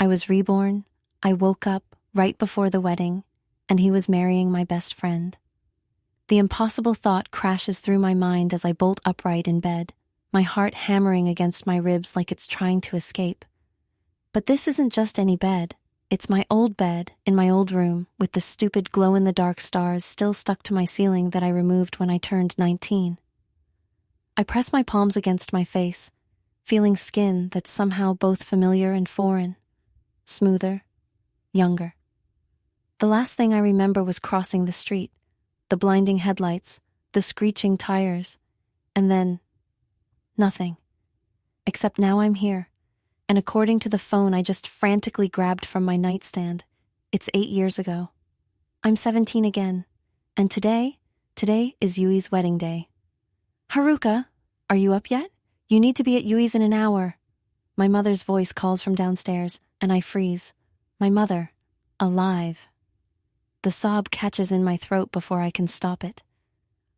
I was reborn. I woke up right before the wedding, and he was marrying my best friend. The impossible thought crashes through my mind as I bolt upright in bed, my heart hammering against my ribs like it's trying to escape. But this isn't just any bed. It's my old bed in my old room with the stupid glow-in-the-dark stars still stuck to my ceiling that I removed when I turned 19. I press my palms against my face, feeling skin that's somehow both familiar and foreign, smoother, younger. The last thing I remember was crossing the street, the blinding headlights, the screeching tires, and then nothing. Except now I'm here, and according to the phone I just frantically grabbed from my nightstand, it's 8 years ago. I'm 17 again, and today is Yui's wedding day. Haruka, are you up yet? You need to be at Yui's in an hour. My mother's voice calls from downstairs, and I freeze. My mother, alive. The sob catches in my throat before I can stop it.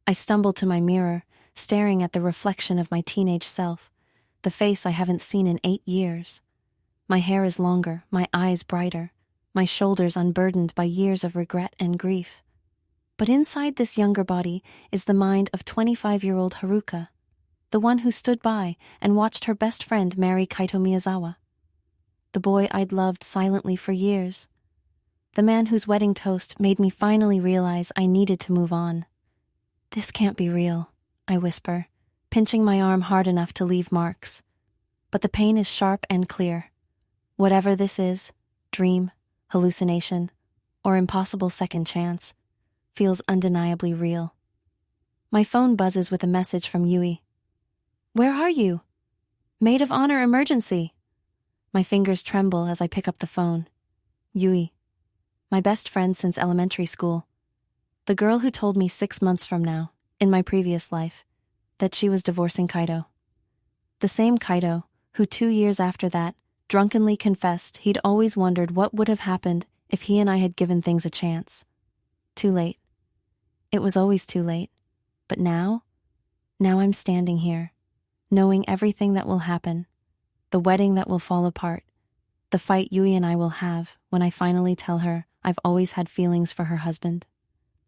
I stumble to my mirror, staring at the reflection of my teenage self, the face I haven't seen in 8 years. My hair is longer, my eyes brighter, my shoulders unburdened by years of regret and grief. But inside this younger body is the mind of 25-year-old Haruka, the one who stood by and watched her best friend marry Kaito Miyazawa. The boy I'd loved silently for years. The man whose wedding toast made me finally realize I needed to move on. This can't be real, I whisper, pinching my arm hard enough to leave marks. But the pain is sharp and clear. Whatever this is, dream, hallucination, or impossible second chance, feels undeniably real. My phone buzzes with a message from Yui. Where are you? Maid of honor emergency. My fingers tremble as I pick up the phone. Yui. My best friend since elementary school. The girl who told me 6 months from now, in my previous life, that she was divorcing Kaito. The same Kaito who 2 years after that drunkenly confessed he'd always wondered what would have happened if he and I had given things a chance. Too late. It was always too late. But now I'm standing here, knowing everything that will happen, the wedding that will fall apart, the fight Yui and I will have when I finally tell her I've always had feelings for her husband.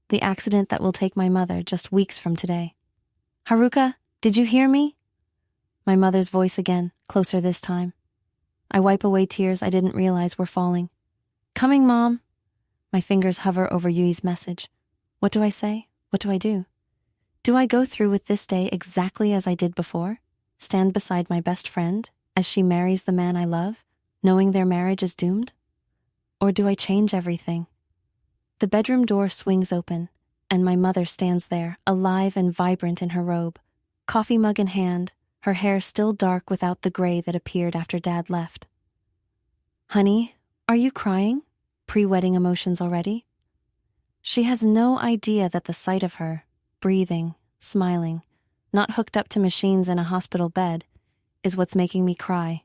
The accident that will take my mother just weeks from today. Haruka, did you hear me? My mother's voice again, closer this time. I wipe away tears I didn't realize were falling. Coming, Mom. My fingers hover over Yui's message. What do I say? What do I do? Do I go through with this day exactly as I did before? Stand beside my best friend as she marries the man I love, knowing their marriage is doomed? Or do I change everything? The bedroom door swings open, and my mother stands there, alive and vibrant in her robe, coffee mug in hand, her hair still dark without the gray that appeared after Dad left. Honey, are you crying? Pre-wedding emotions already? She has no idea that the sight of her, breathing, smiling, not hooked up to machines in a hospital bed, is what's making me cry.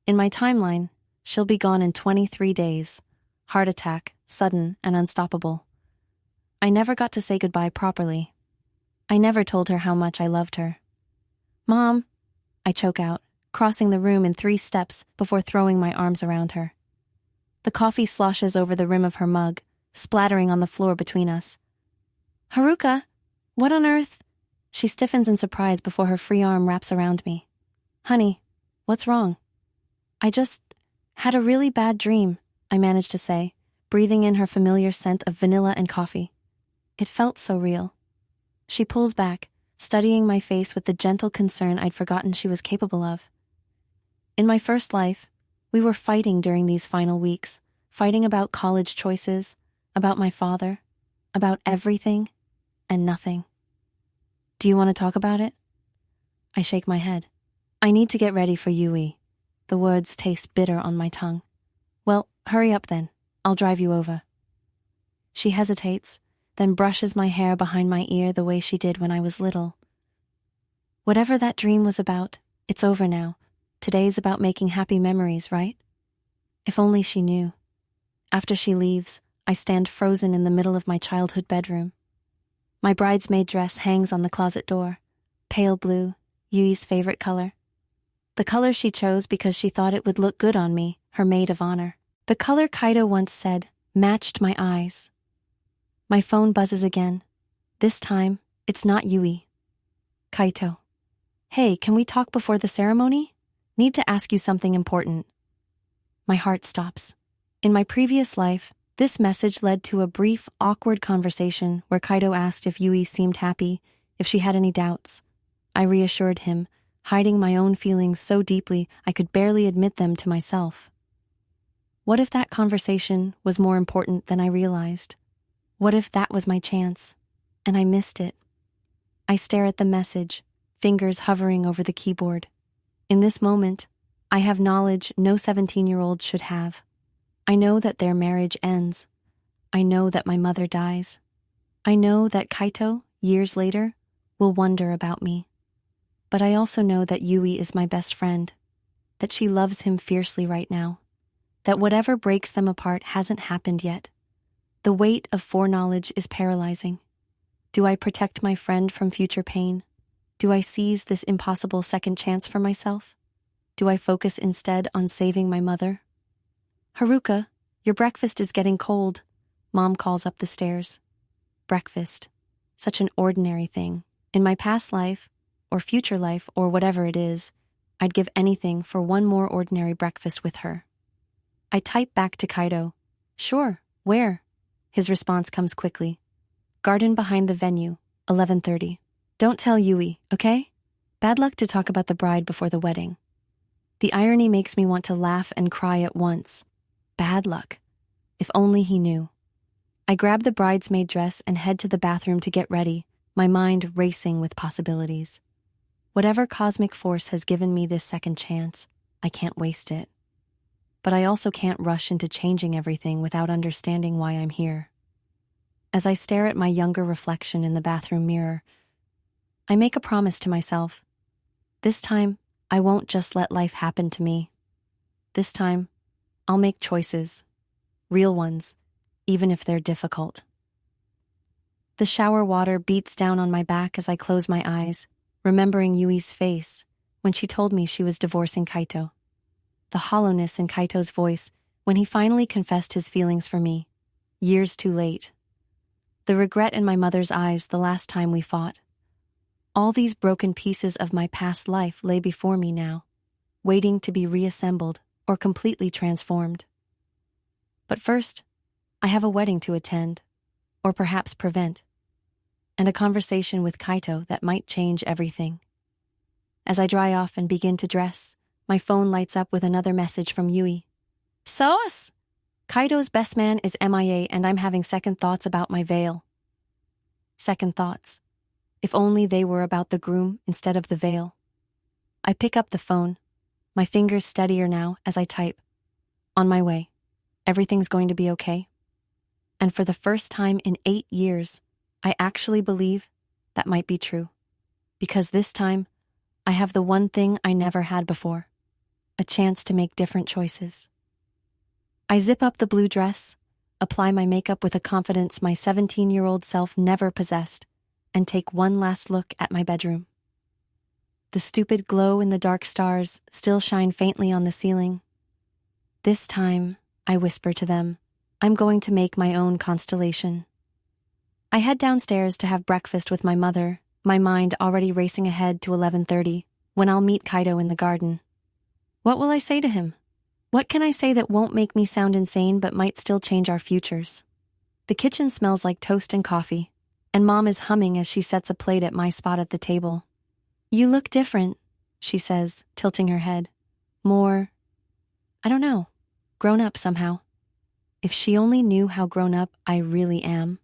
In my timeline, she'll be gone in 23 days. Heart attack, sudden and unstoppable. I never got to say goodbye properly. I never told her how much I loved her. Mom, I choke out, crossing the room in 3 steps before throwing my arms around her. The coffee sloshes over the rim of her mug, splattering on the floor between us. Haruka, what on earth? She stiffens in surprise before her free arm wraps around me. Honey, what's wrong? I just had a really bad dream, I managed to say, breathing in her familiar scent of vanilla and coffee. It felt so real. She pulls back, studying my face with the gentle concern I'd forgotten she was capable of. In my first life, we were fighting during these final weeks, fighting about college choices, about my father, about everything and nothing. Do you want to talk about it? I shake my head. I need to get ready for Yui. The words taste bitter on my tongue. Well, hurry up then. I'll drive you over. She hesitates, then brushes my hair behind my ear the way she did when I was little. Whatever that dream was about, it's over now. Today's about making happy memories, right? If only she knew. After she leaves, I stand frozen in the middle of my childhood bedroom. My bridesmaid dress hangs on the closet door, pale blue, Yui's favorite color. The color she chose because she thought it would look good on me, her maid of honor. The color Kaido once said matched my eyes. My phone buzzes again. This time, it's not Yui. Kaito. Hey, can we talk before the ceremony? Need to ask you something important. My heart stops. In my previous life, this message led to a brief, awkward conversation where Kaido asked if Yui seemed happy, if she had any doubts. I reassured him, hiding my own feelings so deeply I could barely admit them to myself. What if that conversation was more important than I realized? What if that was my chance, and I missed it? I stare at the message, fingers hovering over the keyboard. In this moment, I have knowledge no 17-year-old should have. I know that their marriage ends. I know that my mother dies. I know that Kaito, years later, will wonder about me. But I also know that Yui is my best friend, that she loves him fiercely right now, that whatever breaks them apart hasn't happened yet. The weight of foreknowledge is paralyzing. Do I protect my friend from future pain? Do I seize this impossible second chance for myself? Do I focus instead on saving my mother? Haruka, your breakfast is getting cold, Mom calls up the stairs. Breakfast. Such an ordinary thing. In my past life, or future life, or whatever it is, I'd give anything for one more ordinary breakfast with her. I type back to Kaido. Sure, where? His response comes quickly. Garden behind the venue, 11:30. Don't tell Yui, okay? Bad luck to talk about the bride before the wedding. The irony makes me want to laugh and cry at once. Bad luck. If only he knew. I grab the bridesmaid dress and head to the bathroom to get ready, my mind racing with possibilities. Whatever cosmic force has given me this second chance, I can't waste it. But I also can't rush into changing everything without understanding why I'm here. As I stare at my younger reflection in the bathroom mirror, I make a promise to myself. This time, I won't just let life happen to me. This time, I'll make choices, real ones, even if they're difficult. The shower water beats down on my back as I close my eyes, remembering Yui's face when she told me she was divorcing Kaito. The hollowness in Kaito's voice when he finally confessed his feelings for me, years too late. The regret in my mother's eyes the last time we fought. All these broken pieces of my past life lay before me now, waiting to be reassembled or completely transformed. But first, I have a wedding to attend, or perhaps prevent, and a conversation with Kaito that might change everything. As I dry off and begin to dress, my phone lights up with another message from Yui. Sos! Kaito's best man is MIA and I'm having second thoughts about my veil. Second thoughts. If only they were about the groom instead of the veil. I pick up the phone, my fingers steadier now as I type. On my way. Everything's going to be okay. And for the first time in 8 years, I actually believe that might be true. Because this time, I have the one thing I never had before. A chance to make different choices. I zip up the blue dress, apply my makeup with a confidence my 17-year-old self never possessed, and take one last look at my bedroom. The stupid glow in the dark stars still shine faintly on the ceiling. This time, I whisper to them, I'm going to make my own constellation. I head downstairs to have breakfast with my mother, my mind already racing ahead to 11:30, when I'll meet Kaito in the garden. What will I say to him? What can I say that won't make me sound insane but might still change our futures? The kitchen smells like toast and coffee, and Mom is humming as she sets a plate at my spot at the table. You look different, she says, tilting her head. More, I don't know, grown up somehow. If she only knew how grown up I really am.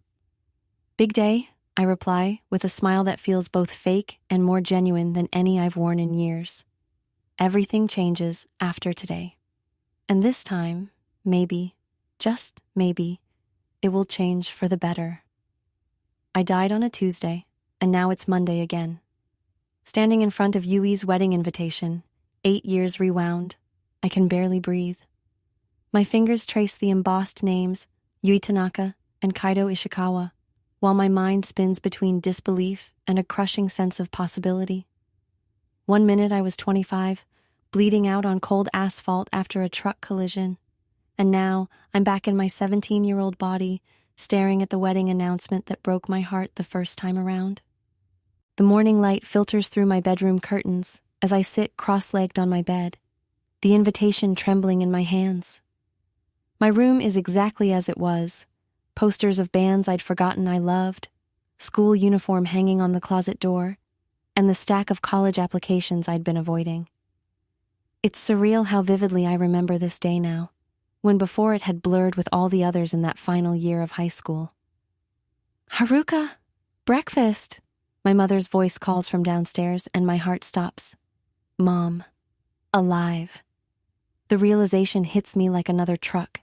Big day, I reply, with a smile that feels both fake and more genuine than any I've worn in years. Everything changes after today. And this time, maybe, just maybe, it will change for the better. I died on a Tuesday, and now it's Monday again. Standing in front of Yui's wedding invitation, 8 years rewound, I can barely breathe. My fingers trace the embossed names, Yui Tanaka and Kaito Ishikawa, while my mind spins between disbelief and a crushing sense of possibility. 1 minute I was 25, bleeding out on cold asphalt after a truck collision. And now I'm back in my 17-year-old body, staring at the wedding announcement that broke my heart the first time around. The morning light filters through my bedroom curtains as I sit cross-legged on my bed, the invitation trembling in my hands. My room is exactly as it was, posters of bands I'd forgotten I loved, school uniform hanging on the closet door, and the stack of college applications I'd been avoiding. It's surreal how vividly I remember this day now, when before it had blurred with all the others in that final year of high school. "Haruka, breakfast!" My mother's voice calls from downstairs, and my heart stops. Mom. Alive. The realization hits me like another truck.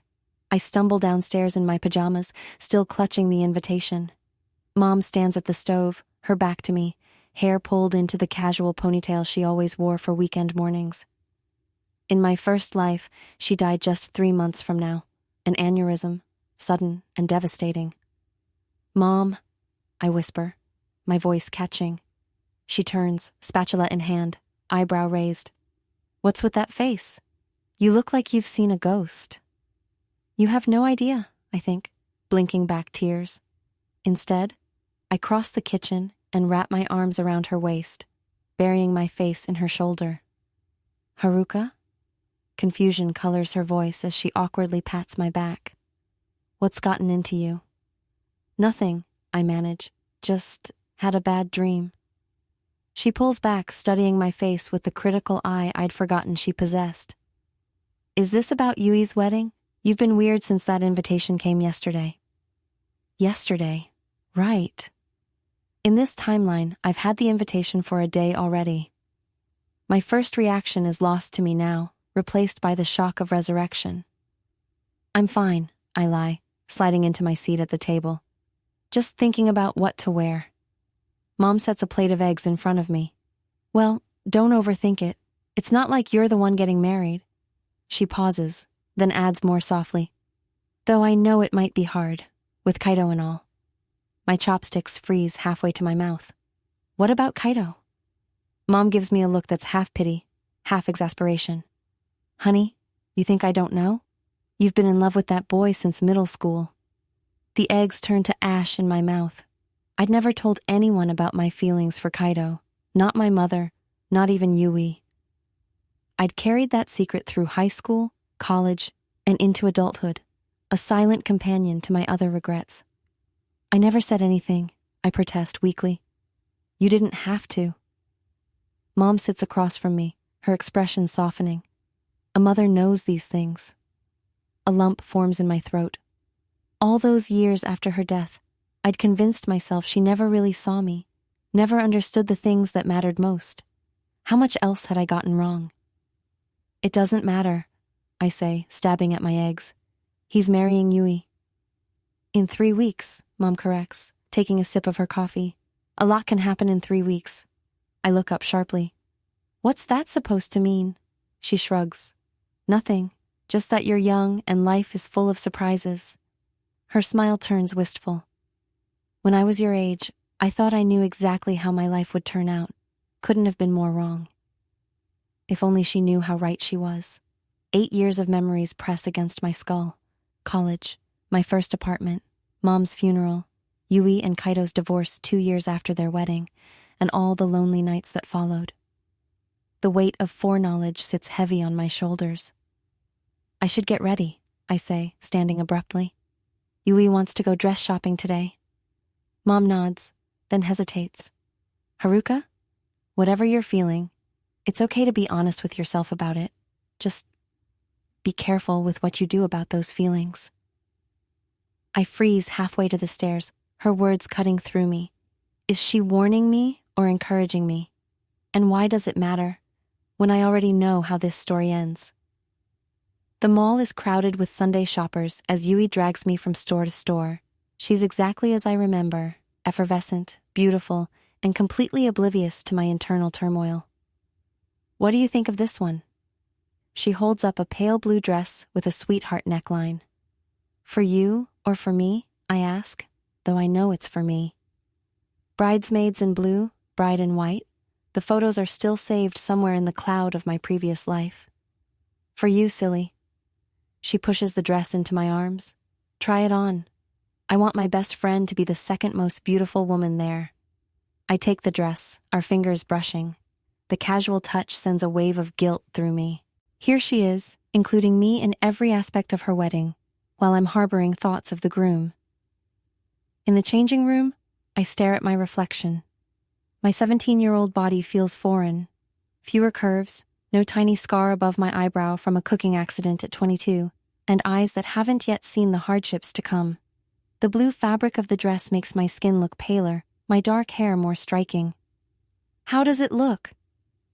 I stumble downstairs in my pajamas, still clutching the invitation. Mom stands at the stove, her back to me, hair pulled into the casual ponytail she always wore for weekend mornings. In my first life, she died just 3 months from now. An aneurysm, sudden and devastating. "Mom," I whisper, my voice catching. She turns, spatula in hand, eyebrow raised. "What's with that face? You look like you've seen a ghost." "You have no idea," I think, blinking back tears. Instead, I cross the kitchen and wrap my arms around her waist, burying my face in her shoulder. "Haruka?" Confusion colors her voice as she awkwardly pats my back. "What's gotten into you?" "Nothing," I manage. "Just had a bad dream." She pulls back, studying my face with the critical eye I'd forgotten she possessed. "Is this about Yui's wedding? You've been weird since that invitation came yesterday." Yesterday. Right. In this timeline, I've had the invitation for a day already. My first reaction is lost to me now, replaced by the shock of resurrection. "I'm fine," I lie, sliding into my seat at the table. "Just thinking about what to wear." Mom sets a plate of eggs in front of me. "Well, don't overthink it. It's not like you're the one getting married." She pauses, then adds more softly. "Though I know it might be hard, with Kaito and all." My chopsticks freeze halfway to my mouth. "What about Kaito?" Mom gives me a look that's half pity, half exasperation. "Honey, you think I don't know? You've been in love with that boy since middle school." The eggs turn to ash in my mouth. I'd never told anyone about my feelings for Kaito, not my mother, not even Yui. I'd carried that secret through high school, college, and into adulthood, a silent companion to my other regrets. "I never said anything," I protest weakly. "You didn't have to." Mom sits across from me, her expression softening. A mother knows these things. A lump forms in my throat. All those years after her death, I'd convinced myself she never really saw me, never understood the things that mattered most. How much else had I gotten wrong? "It doesn't matter," I say, stabbing at my eggs. "He's marrying Yui." "In 3 weeks, Mom corrects, taking a sip of her coffee. "A lot can happen in 3 weeks." I look up sharply. "What's that supposed to mean?" She shrugs. "Nothing, just that you're young and life is full of surprises." Her smile turns wistful. "When I was your age, I thought I knew exactly how my life would turn out. Couldn't have been more wrong." If only she knew how right she was. 8 years of memories press against my skull. College, my first apartment, Mom's funeral, Yui and Kaito's divorce 2 years after their wedding, and all the lonely nights that followed. The weight of foreknowledge sits heavy on my shoulders. "I should get ready," I say, standing abruptly. "Yui wants to go dress shopping today." Mom nods, then hesitates. "Haruka, whatever you're feeling, it's okay to be honest with yourself about it. Just be careful with what you do about those feelings." I freeze halfway to the stairs, her words cutting through me. Is she warning me or encouraging me? And why does it matter, when I already know how this story ends? The mall is crowded with Sunday shoppers as Yui drags me from store to store. She's exactly as I remember, effervescent, beautiful, and completely oblivious to my internal turmoil. "What do you think of this one?" She holds up a pale blue dress with a sweetheart neckline. "For you or for me?" I ask, though I know it's for me. Bridesmaids in blue, bride in white, The photos are still saved somewhere in the cloud of my previous life. For you, silly. She pushes the dress into my arms. Try it on. I want my best friend to be the second most beautiful woman there. I take the dress, our fingers brushing. The casual touch sends a wave of guilt through me. Here she is, including me in every aspect of her wedding, while I'm harboring thoughts of the groom. In the changing room, I stare at my reflection. My 17-year-old body feels foreign. Fewer curves, no tiny scar above my eyebrow from a cooking accident at 22, and eyes that haven't yet seen the hardships to come. The blue fabric of the dress makes my skin look paler, my dark hair more striking. How does it look?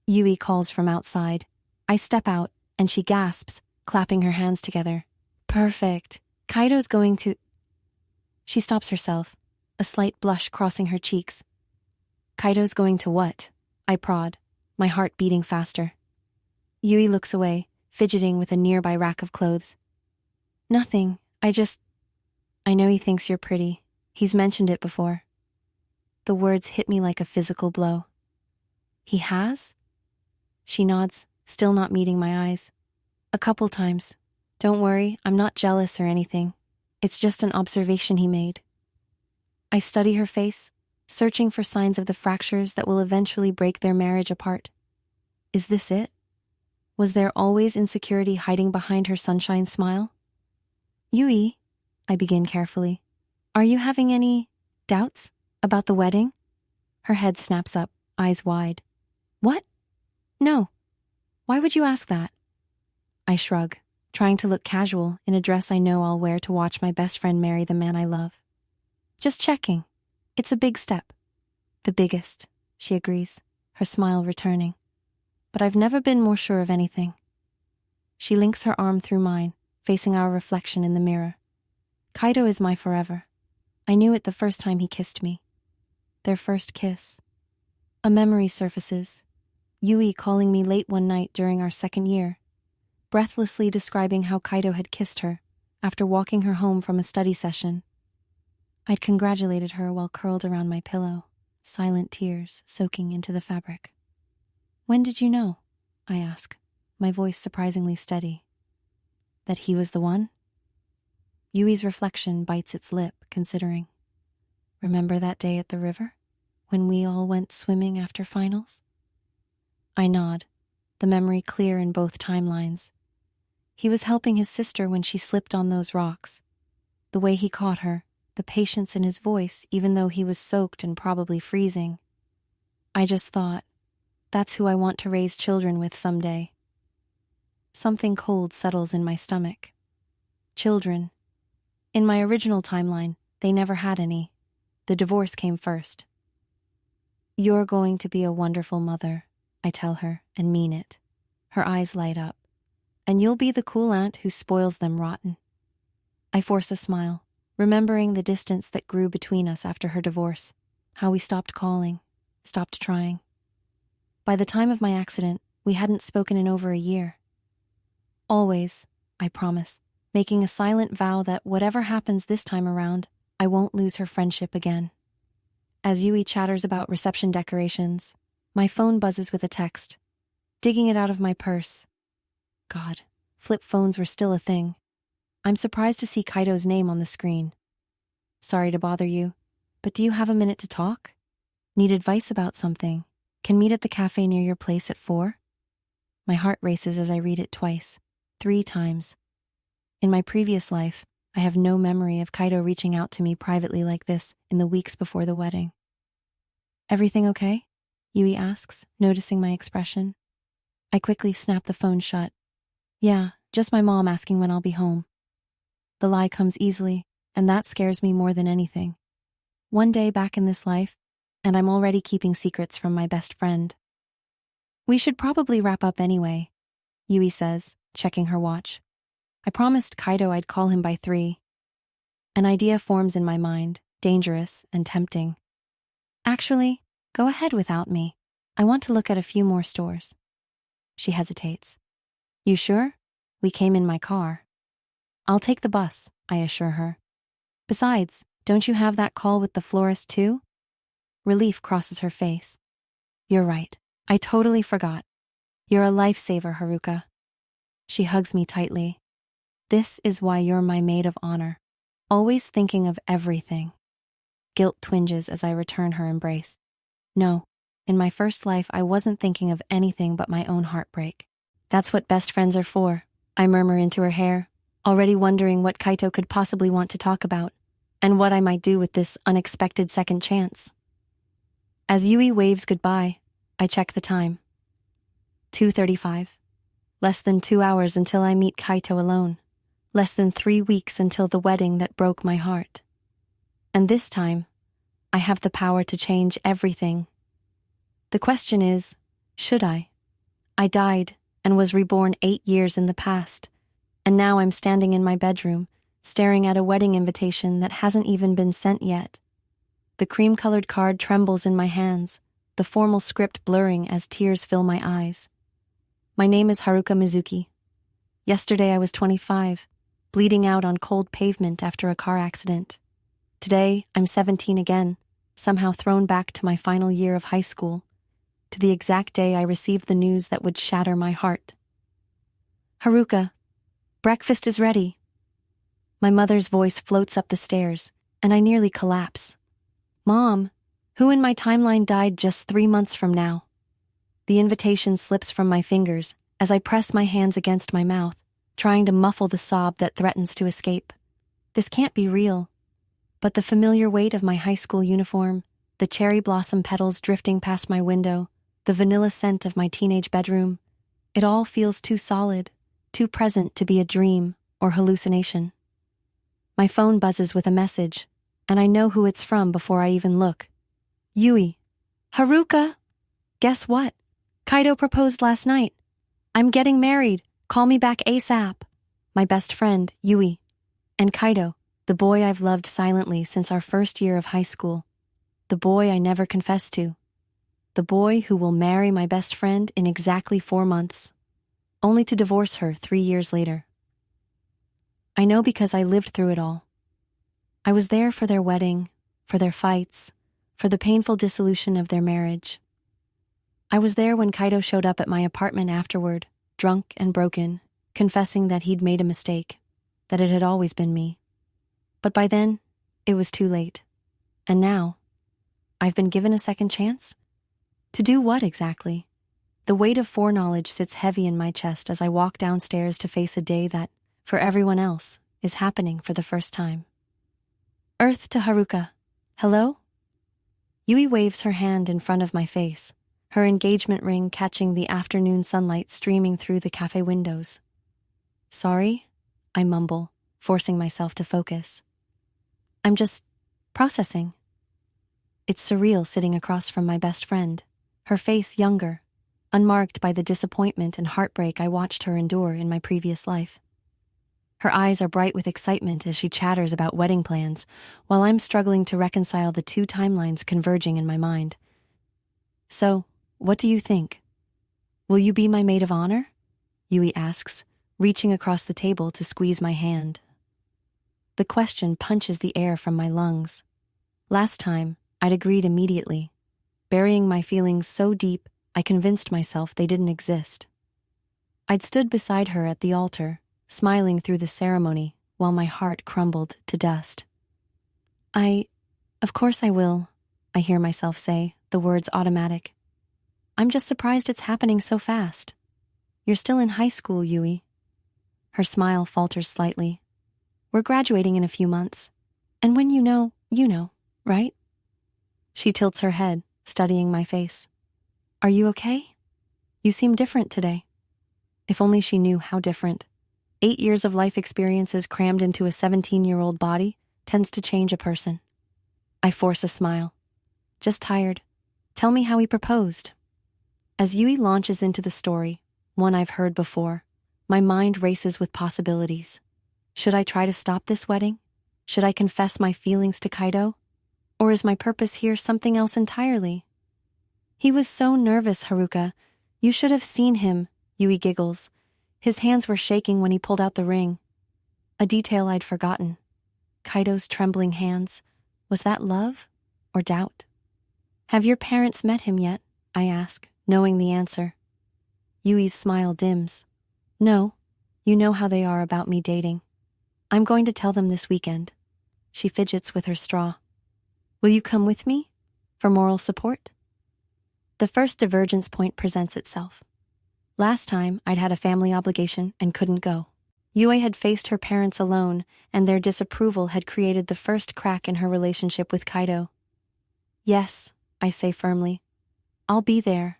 Yui calls from outside. I step out, and she gasps, clapping her hands together. Perfect. Kaido's going to... She stops herself, a slight blush crossing her cheeks. Kaido's going to what? I prod, my heart beating faster. Yui looks away, fidgeting with a nearby rack of clothes. Nothing, I know he thinks you're pretty. He's mentioned it before. The words hit me like a physical blow. He has? She nods, still not meeting my eyes. A couple times. Don't worry, I'm not jealous or anything. It's just an observation he made. I study her face, searching for signs of the fractures that will eventually break their marriage apart. Is this it? Was there always insecurity hiding behind her sunshine smile? Yui, I begin carefully, are you having any doubts about the wedding? Her head snaps up, eyes wide. What? No. Why would you ask that? I shrug, trying to look casual in a dress I know I'll wear to watch my best friend marry the man I love. Just checking. It's a big step. The biggest, she agrees, her smile returning. But I've never been more sure of anything. She links her arm through mine, facing our reflection in the mirror. Kaido is my forever. I knew it the first time he kissed me. Their first kiss. A memory surfaces. Yui calling me late one night during our second year, breathlessly describing how Kaido had kissed her after walking her home from a study session. I'd congratulated her while curled around my pillow, silent tears soaking into the fabric. When did you know? I ask, my voice surprisingly steady. That he was the one? Yui's reflection bites its lip, considering. Remember that day at the river, when we all went swimming after finals? I nod, the memory clear in both timelines. He was helping his sister when she slipped on those rocks. The way he caught her, the patience in his voice even though he was soaked and probably freezing. I just thought, that's who I want to raise children with someday. Something cold settles in my stomach. Children. In my original timeline, they never had any. The divorce came first. You're going to be a wonderful mother, I tell her, and mean it. Her eyes light up. And you'll be the cool aunt who spoils them rotten. I force a smile, remembering the distance that grew between us after her divorce, how we stopped calling, stopped trying. By the time of my accident, we hadn't spoken in over a year. Always, I promise, making a silent vow that whatever happens this time around, I won't lose her friendship again. As Yui chatters about reception decorations, my phone buzzes with a text. Digging it out of my purse. God, flip phones were still a thing. I'm surprised to see Kaido's name on the screen. Sorry to bother you, but do you have a minute to talk? Need advice about something? Can meet at the cafe near your place at 4? My heart races as I read it twice, 3 times. In my previous life, I have no memory of Kaido reaching out to me privately like this in the weeks before the wedding. Everything okay? Yui asks, noticing my expression. I quickly snap the phone shut. Yeah, just my mom asking when I'll be home. The lie comes easily, and that scares me more than anything. One day back in this life, and I'm already keeping secrets from my best friend. We should probably wrap up anyway, Yui says, checking her watch. I promised Kaido I'd call him by 3. An idea forms in my mind, dangerous and tempting. Actually, go ahead without me. I want to look at a few more stores. She hesitates. You sure? We came in my car. I'll take the bus, I assure her. Besides, don't you have that call with the florist too? Relief crosses her face. You're right. I totally forgot. You're a lifesaver, Haruka. She hugs me tightly. This is why you're my maid of honor. Always thinking of everything. Guilt twinges as I return her embrace. No, in my first life I wasn't thinking of anything but my own heartbreak. That's what best friends are for, I murmur into her hair, already wondering what Kaito could possibly want to talk about, and what I might do with this unexpected second chance. As Yui waves goodbye, I check the time. 2:35. Less than 2 hours until I meet Kaito alone. Less than 3 weeks until the wedding that broke my heart. And this time, I have the power to change everything. The question is, should I? I died and was reborn 8 years in the past, and now I'm standing in my bedroom, staring at a wedding invitation that hasn't even been sent yet. The cream-colored card trembles in my hands, the formal script blurring as tears fill my eyes. My name is Haruka Mizuki. Yesterday I was 25, bleeding out on cold pavement after a car accident. Today I'm 17 again, somehow thrown back to my final year of high school, to the exact day I received the news that would shatter my heart. Haruka, breakfast is ready. My mother's voice floats up the stairs, and I nearly collapse. Mom, who in my timeline died just 3 months from now? The invitation slips from my fingers as I press my hands against my mouth, trying to muffle the sob that threatens to escape. This can't be real. But the familiar weight of my high school uniform, the cherry blossom petals drifting past my window, the vanilla scent of my teenage bedroom, it all feels too solid, too present to be a dream or hallucination. My phone buzzes with a message, and I know who it's from before I even look. Yui. Haruka! Guess what? Kaito proposed last night. I'm getting married. Call me back ASAP. My best friend, Yui. And Kaito, the boy I've loved silently since our first year of high school. The boy I never confessed to. The boy who will marry my best friend in exactly 4 months, only to divorce her 3 years later. I know because I lived through it all. I was there for their wedding, for their fights, for the painful dissolution of their marriage. I was there when Kaito showed up at my apartment afterward, drunk and broken, confessing that he'd made a mistake, that it had always been me. But by then, it was too late. And now, I've been given a second chance? To do what exactly? The weight of foreknowledge sits heavy in my chest as I walk downstairs to face a day that, for everyone else, is happening for the first time. Earth to Haruka. Hello? Yui waves her hand in front of my face, her engagement ring catching the afternoon sunlight streaming through the cafe windows. Sorry, I mumble, forcing myself to focus. I'm just processing. It's surreal sitting across from my best friend, her face younger, unmarked by the disappointment and heartbreak I watched her endure in my previous life. Her eyes are bright with excitement as she chatters about wedding plans, while I'm struggling to reconcile the two timelines converging in my mind. So, what do you think? Will you be my maid of honor? Yui asks, reaching across the table to squeeze my hand. The question punches the air from my lungs. Last time, I'd agreed immediately, burying my feelings so deep I convinced myself they didn't exist. I'd stood beside her at the altar, smiling through the ceremony while my heart crumbled to dust. Of course I will, I hear myself say, the words automatic. I'm just surprised it's happening so fast. You're still in high school, Yui. Her smile falters slightly. We're graduating in a few months. And when you know, right? She tilts her head, studying my face. Are you okay? You seem different today. If only she knew how different. 8 years of life experiences crammed into a 17-year-old body tends to change a person. I force a smile. Just tired. Tell me how he proposed. As Yui launches into the story, one I've heard before, my mind races with possibilities. Should I try to stop this wedding? Should I confess my feelings to Kaito? Or is my purpose here something else entirely? He was so nervous, Haruka. You should have seen him, Yui giggles. His hands were shaking when he pulled out the ring. A detail I'd forgotten. Kaito's trembling hands. Was that love or doubt? Have your parents met him yet? I ask, knowing the answer. Yui's smile dims. No, you know how they are about me dating. I'm going to tell them this weekend. She fidgets with her straw. Will you come with me? For moral support? The first divergence point presents itself. Last time, I'd had a family obligation and couldn't go. Yue had faced her parents alone, and their disapproval had created the first crack in her relationship with Kaido. Yes, I say firmly. I'll be there.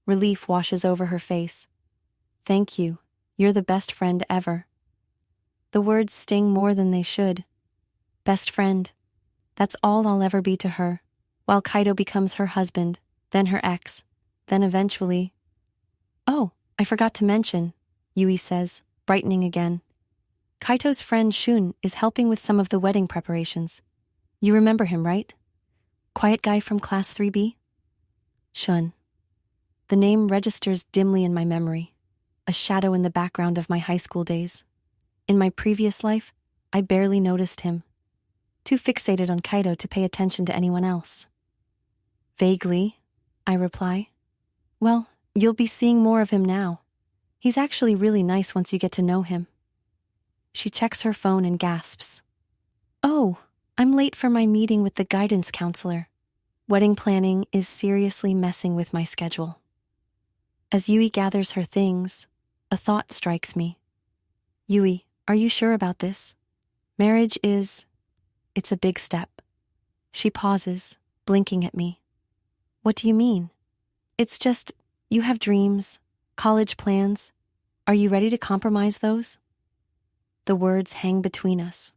Relief washes over her face. Thank you. You're the best friend ever. The words sting more than they should. Best friend. That's all I'll ever be to her, while Kaido becomes her husband, then her ex, then eventually... Oh, I forgot to mention, Yui says, brightening again. Kaito's friend Shun is helping with some of the wedding preparations. You remember him, right? Quiet guy from class 3B? Shun. The name registers dimly in my memory, a shadow in the background of my high school days. In my previous life, I barely noticed him. Too fixated on Kaido to pay attention to anyone else. Vaguely, I reply. Well, you'll be seeing more of him now. He's actually really nice once you get to know him. She checks her phone and gasps. Oh, I'm late for my meeting with the guidance counselor. Wedding planning is seriously messing with my schedule. As Yui gathers her things, a thought strikes me. Yui, are you sure about this? Marriage is... It's a big step. She pauses, blinking at me. What do you mean? It's just, you have dreams, college plans. Are you ready to compromise those? The words hang between us.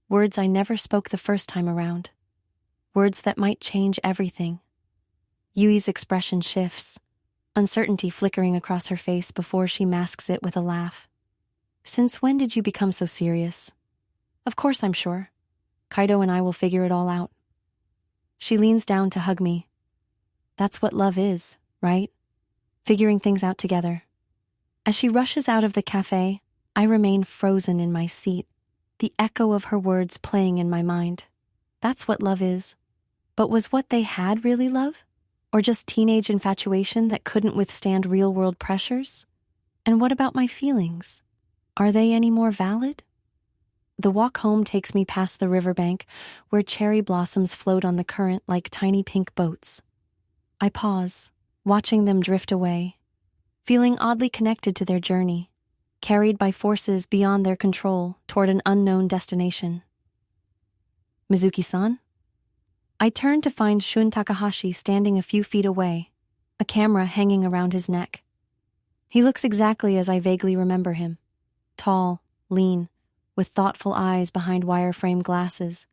Words I never spoke the first time around. Words that might change everything. Yui's expression shifts, uncertainty flickering across her face before she masks it with a laugh. Since when did you become so serious? Of course I'm sure. Kaido and I will figure it all out. She leans down to hug me. That's what love is, right? Figuring things out together. As she rushes out of the cafe, I remain frozen in my seat, the echo of her words playing in my mind. That's what love is. But was what they had really love? Or just teenage infatuation that couldn't withstand real-world pressures? And what about my feelings? Are they any more valid? The walk home takes me past the riverbank, where cherry blossoms float on the current like tiny pink boats. I pause, watching them drift away, feeling oddly connected to their journey, carried by forces beyond their control toward an unknown destination. Mizuki-san? I turn to find Shun Takahashi standing a few feet away, a camera hanging around his neck. He looks exactly as I vaguely remember him. Tall, lean, with thoughtful eyes behind wireframe glasses.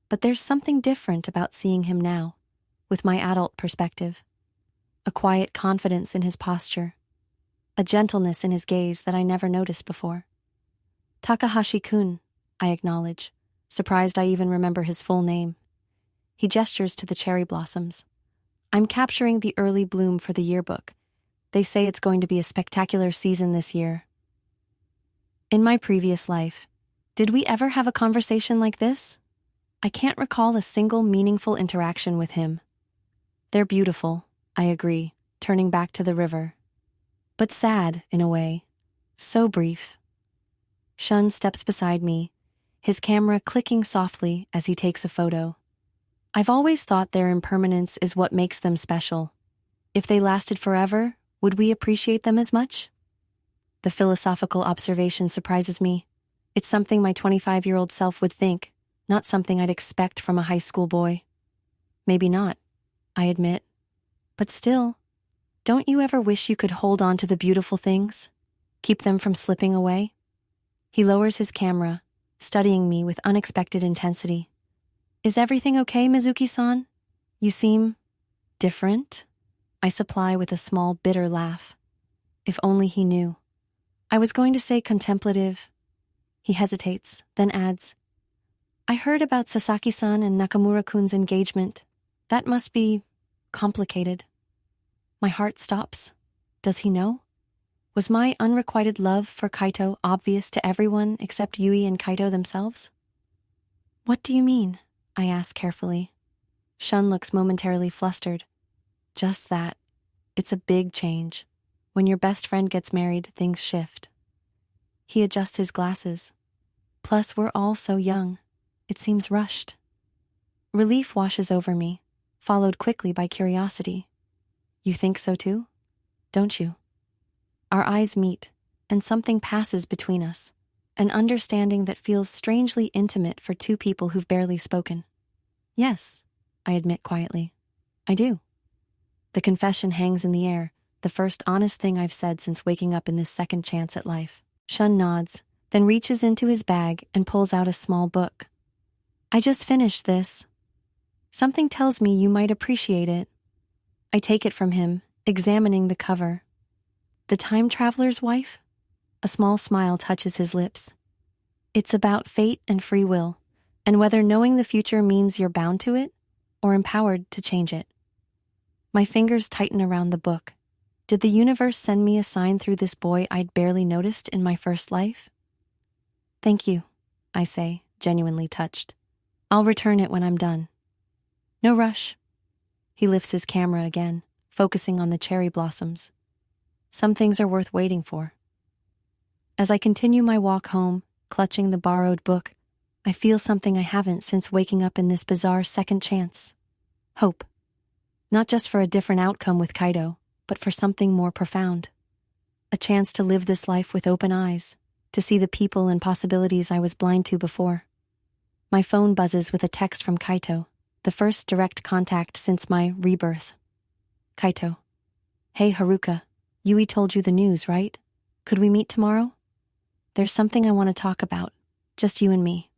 But there's something different about seeing him now, with my adult perspective. A quiet confidence in his posture, a gentleness in his gaze that I never noticed before. Takahashi-kun, I acknowledge, surprised I even remember his full name. He gestures to the cherry blossoms. I'm capturing the early bloom for the yearbook. They say it's going to be a spectacular season this year. In my previous life, did we ever have a conversation like this? I can't recall a single meaningful interaction with him. They're beautiful, I agree, turning back to the river. But sad, in a way. So brief. Shun steps beside me, his camera clicking softly as he takes a photo. I've always thought their impermanence is what makes them special. If they lasted forever, would we appreciate them as much? The philosophical observation surprises me. It's something my 25-year-old self would think, not something I'd expect from a high school boy. Maybe not, I admit. But still, don't you ever wish you could hold on to the beautiful things? Keep them from slipping away? He lowers his camera, studying me with unexpected intensity. Is everything okay, Mizuki-san? You seem... different? I supply with a small, bitter laugh. If only he knew. I was going to say contemplative. He hesitates, then adds, I heard about Sasaki-san and Nakamura-kun's engagement. That must be... complicated. My heart stops. Does he know? Was my unrequited love for Kaito obvious to everyone except Yui and Kaito themselves? What do you mean? I ask carefully. Shun looks momentarily flustered. Just that. It's a big change. When your best friend gets married, things shift. He adjusts his glasses. Plus, we're all so young. It seems rushed. Relief washes over me, followed quickly by curiosity. You think so too? Don't you? Our eyes meet, and something passes between us, an understanding that feels strangely intimate for two people who've barely spoken. Yes, I admit quietly. I do. The confession hangs in the air, the first honest thing I've said since waking up in this second chance at life. Shun nods, then reaches into his bag and pulls out a small book. I just finished this. Something tells me you might appreciate it. I take it from him, examining the cover. The Time Traveler's Wife? A small smile touches his lips. It's about fate and free will, and whether knowing the future means you're bound to it or empowered to change it. My fingers tighten around the book. Did the universe send me a sign through this boy I'd barely noticed in my first life? Thank you, I say, genuinely touched. I'll return it when I'm done. No rush. He lifts his camera again, focusing on the cherry blossoms. Some things are worth waiting for. As I continue my walk home, clutching the borrowed book, I feel something I haven't since waking up in this bizarre second chance. Hope. Not just for a different outcome with Kaido, but for something more profound. A chance to live this life with open eyes, to see the people and possibilities I was blind to before. My phone buzzes with a text from Kaito, the first direct contact since my rebirth. Kaito. Hey Haruka, Yui told you the news, right? Could we meet tomorrow? There's something I want to talk about, just you and me.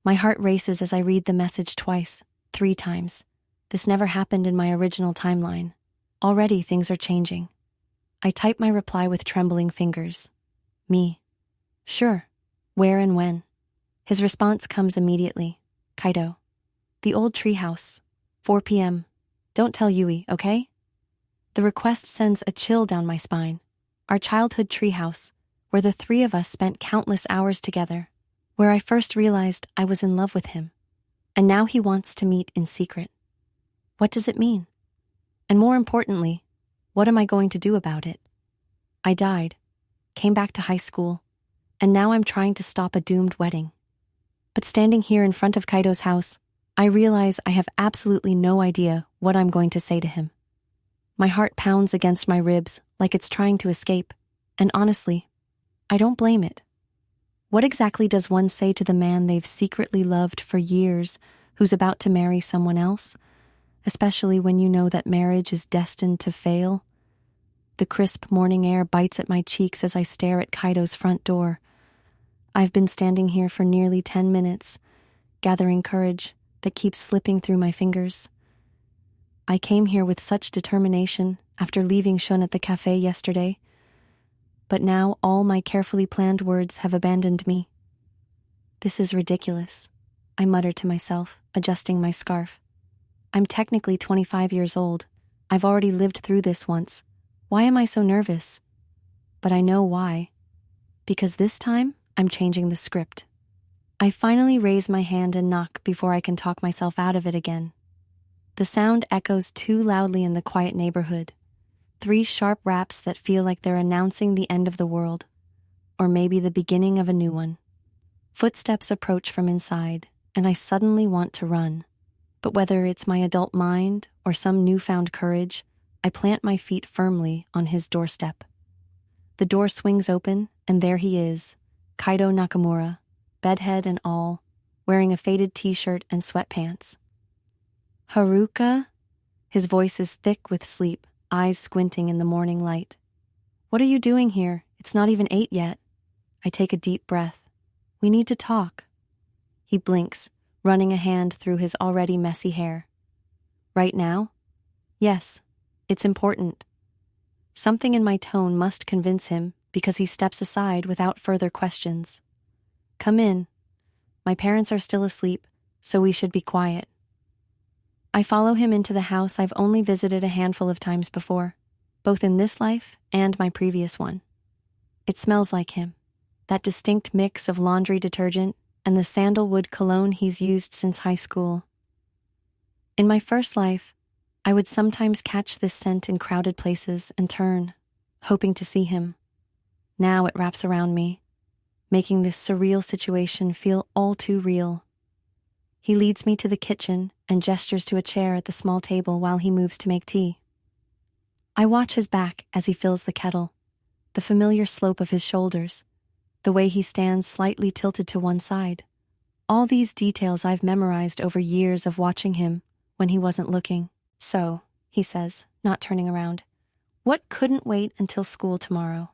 My heart races as I read the message twice, 3 times. This never happened in my original timeline. Already things are changing. I type my reply with trembling fingers. Me. Sure. Where and when? His response comes immediately. Kaido. The old treehouse. 4 p.m. Don't tell Yui, okay? The request sends a chill down my spine. Our childhood treehouse, where the 3 of us spent countless hours together, where I first realized I was in love with him. And now he wants to meet in secret. What does it mean? And more importantly, what am I going to do about it? I died, came back to high school, and now I'm trying to stop a doomed wedding. But standing here in front of Kaido's house, I realize I have absolutely no idea what I'm going to say to him. My heart pounds against my ribs like it's trying to escape, and honestly, I don't blame it. What exactly does one say to the man they've secretly loved for years who's about to marry someone else? Especially when you know that marriage is destined to fail. The crisp morning air bites at my cheeks as I stare at Kaido's front door. I've been standing here for nearly 10 minutes, gathering courage that keeps slipping through my fingers. I came here with such determination after leaving Shun at the cafe yesterday, but now all my carefully planned words have abandoned me. This is ridiculous, I mutter to myself, adjusting my scarf. I'm technically 25 years old. I've already lived through this once. Why am I so nervous? But I know why. Because this time, I'm changing the script. I finally raise my hand and knock before I can talk myself out of it again. The sound echoes too loudly in the quiet neighborhood. 3 sharp raps that feel like they're announcing the end of the world, or maybe the beginning of a new one. Footsteps approach from inside, and I suddenly want to run. But whether it's my adult mind or some newfound courage, I plant my feet firmly on his doorstep. The door swings open, and there he is, Kaido Nakamura, bedhead and all, wearing a faded t-shirt and sweatpants. Haruka? His voice is thick with sleep, eyes squinting in the morning light. What are you doing here? It's not even 8 yet. I take a deep breath. We need to talk. He blinks, running a hand through his already messy hair. Right now? Yes, it's important. Something in my tone must convince him because he steps aside without further questions. Come in. My parents are still asleep, so we should be quiet. I follow him into the house I've only visited a handful of times before, both in this life and my previous one. It smells like him, that distinct mix of laundry detergent and the sandalwood cologne he's used since high school. In my first life, I would sometimes catch this scent in crowded places and turn, hoping to see him. Now it wraps around me, making this surreal situation feel all too real. He leads me to the kitchen and gestures to a chair at the small table while he moves to make tea. I watch his back as he fills the kettle, the familiar slope of his shoulders, the way he stands slightly tilted to one side. All these details I've memorized over years of watching him when he wasn't looking. "So," he says, not turning around, "what couldn't wait until school tomorrow?"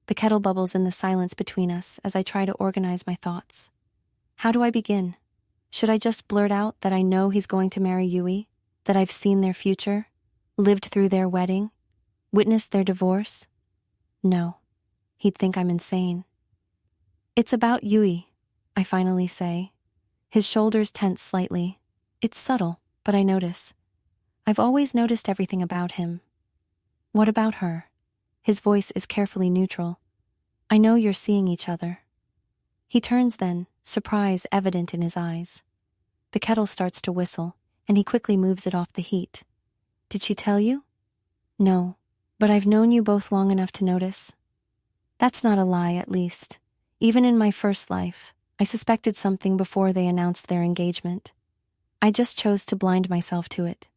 The kettle bubbles in the silence between us as I try to organize my thoughts. How do I begin? Should I just blurt out that I know he's going to marry Yui, that I've seen their future, lived through their wedding, witnessed their divorce? No, he'd think I'm insane. "It's about Yui," I finally say. His shoulders tense slightly. It's subtle, but I notice. I've always noticed everything about him. "What about her?" His voice is carefully neutral. "I know you're seeing each other." He turns then, surprise evident in his eyes. The kettle starts to whistle, and he quickly moves it off the heat. "Did she tell you?" "No, but I've known you both long enough to notice." That's not a lie, at least. Even in my first life, I suspected something before they announced their engagement. I just chose to blind myself to it.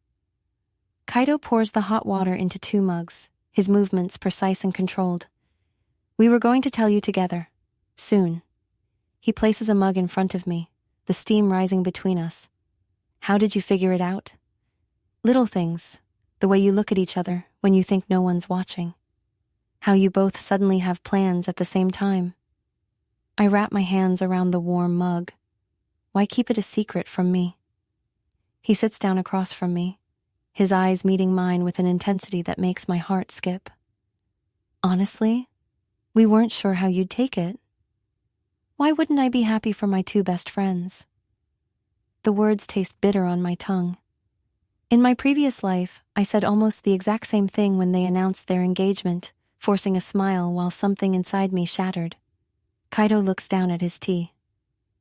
Kaido pours the hot water into 2 mugs, his movements precise and controlled. "We were going to tell you together. Soon." He places a mug in front of me, the steam rising between us. "How did you figure it out?" "Little things. The way you look at each other when you think no one's watching. How you both suddenly have plans at the same time." I wrap my hands around the warm mug. Why keep it a secret from me? He sits down across from me, his eyes meeting mine with an intensity that makes my heart skip. "Honestly, we weren't sure how you'd take it." "Why wouldn't I be happy for my 2 best friends?" The words taste bitter on my tongue. In my previous life, I said almost the exact same thing when they announced their engagement, forcing a smile while something inside me shattered. Kaido looks down at his tea.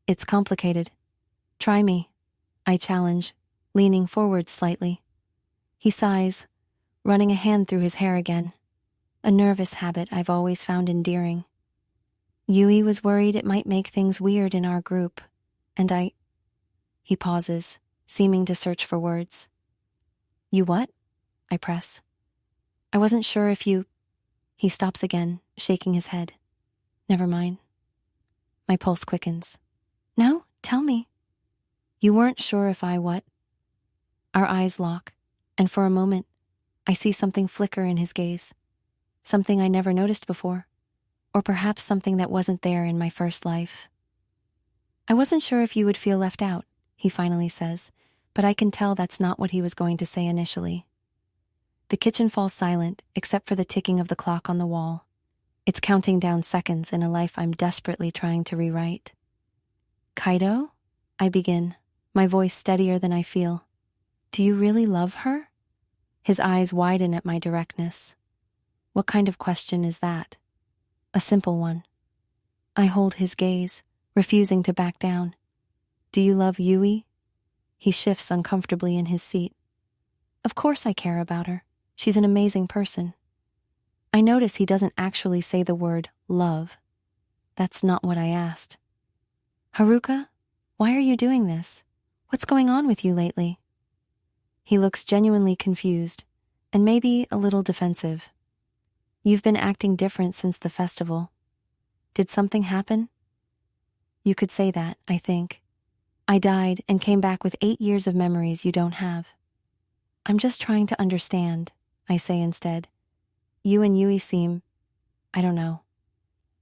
"It's complicated. Try me," I challenge, leaning forward slightly. He sighs, running a hand through his hair again, a nervous habit I've always found endearing. "Yui was worried it might make things weird in our group, and I—" He pauses, seeming to search for words. "You what?" I press. "I wasn't sure if you—" He stops again, shaking his head. "Never mind." My pulse quickens. "No, tell me." "You weren't sure if I what?" Our eyes lock, and for a moment, I see something flicker in his gaze. Something I never noticed before, or perhaps something that wasn't there in my first life. "I wasn't sure if you would feel left out," he finally says, but I can tell that's not what he was going to say initially. The kitchen falls silent, except for the ticking of the clock on the wall. It's counting down seconds in a life I'm desperately trying to rewrite. "Kaido?" I begin, my voice steadier than I feel. "Do you really love her?" His eyes widen at my directness. What kind of question is that? A simple one. I hold his gaze, refusing to back down. "Do you love Yui?" He shifts uncomfortably in his seat. "Of course I care about her. She's an amazing person." I notice he doesn't actually say the word love. That's not what I asked. "Haruka, why are you doing this? What's going on with you lately?" He looks genuinely confused, and maybe a little defensive. "You've been acting different since the festival. Did something happen?" You could say that, I think. I died and came back with 8 years of memories you don't have. "I'm just trying to understand," I say instead. "You and Yui seem, I don't know,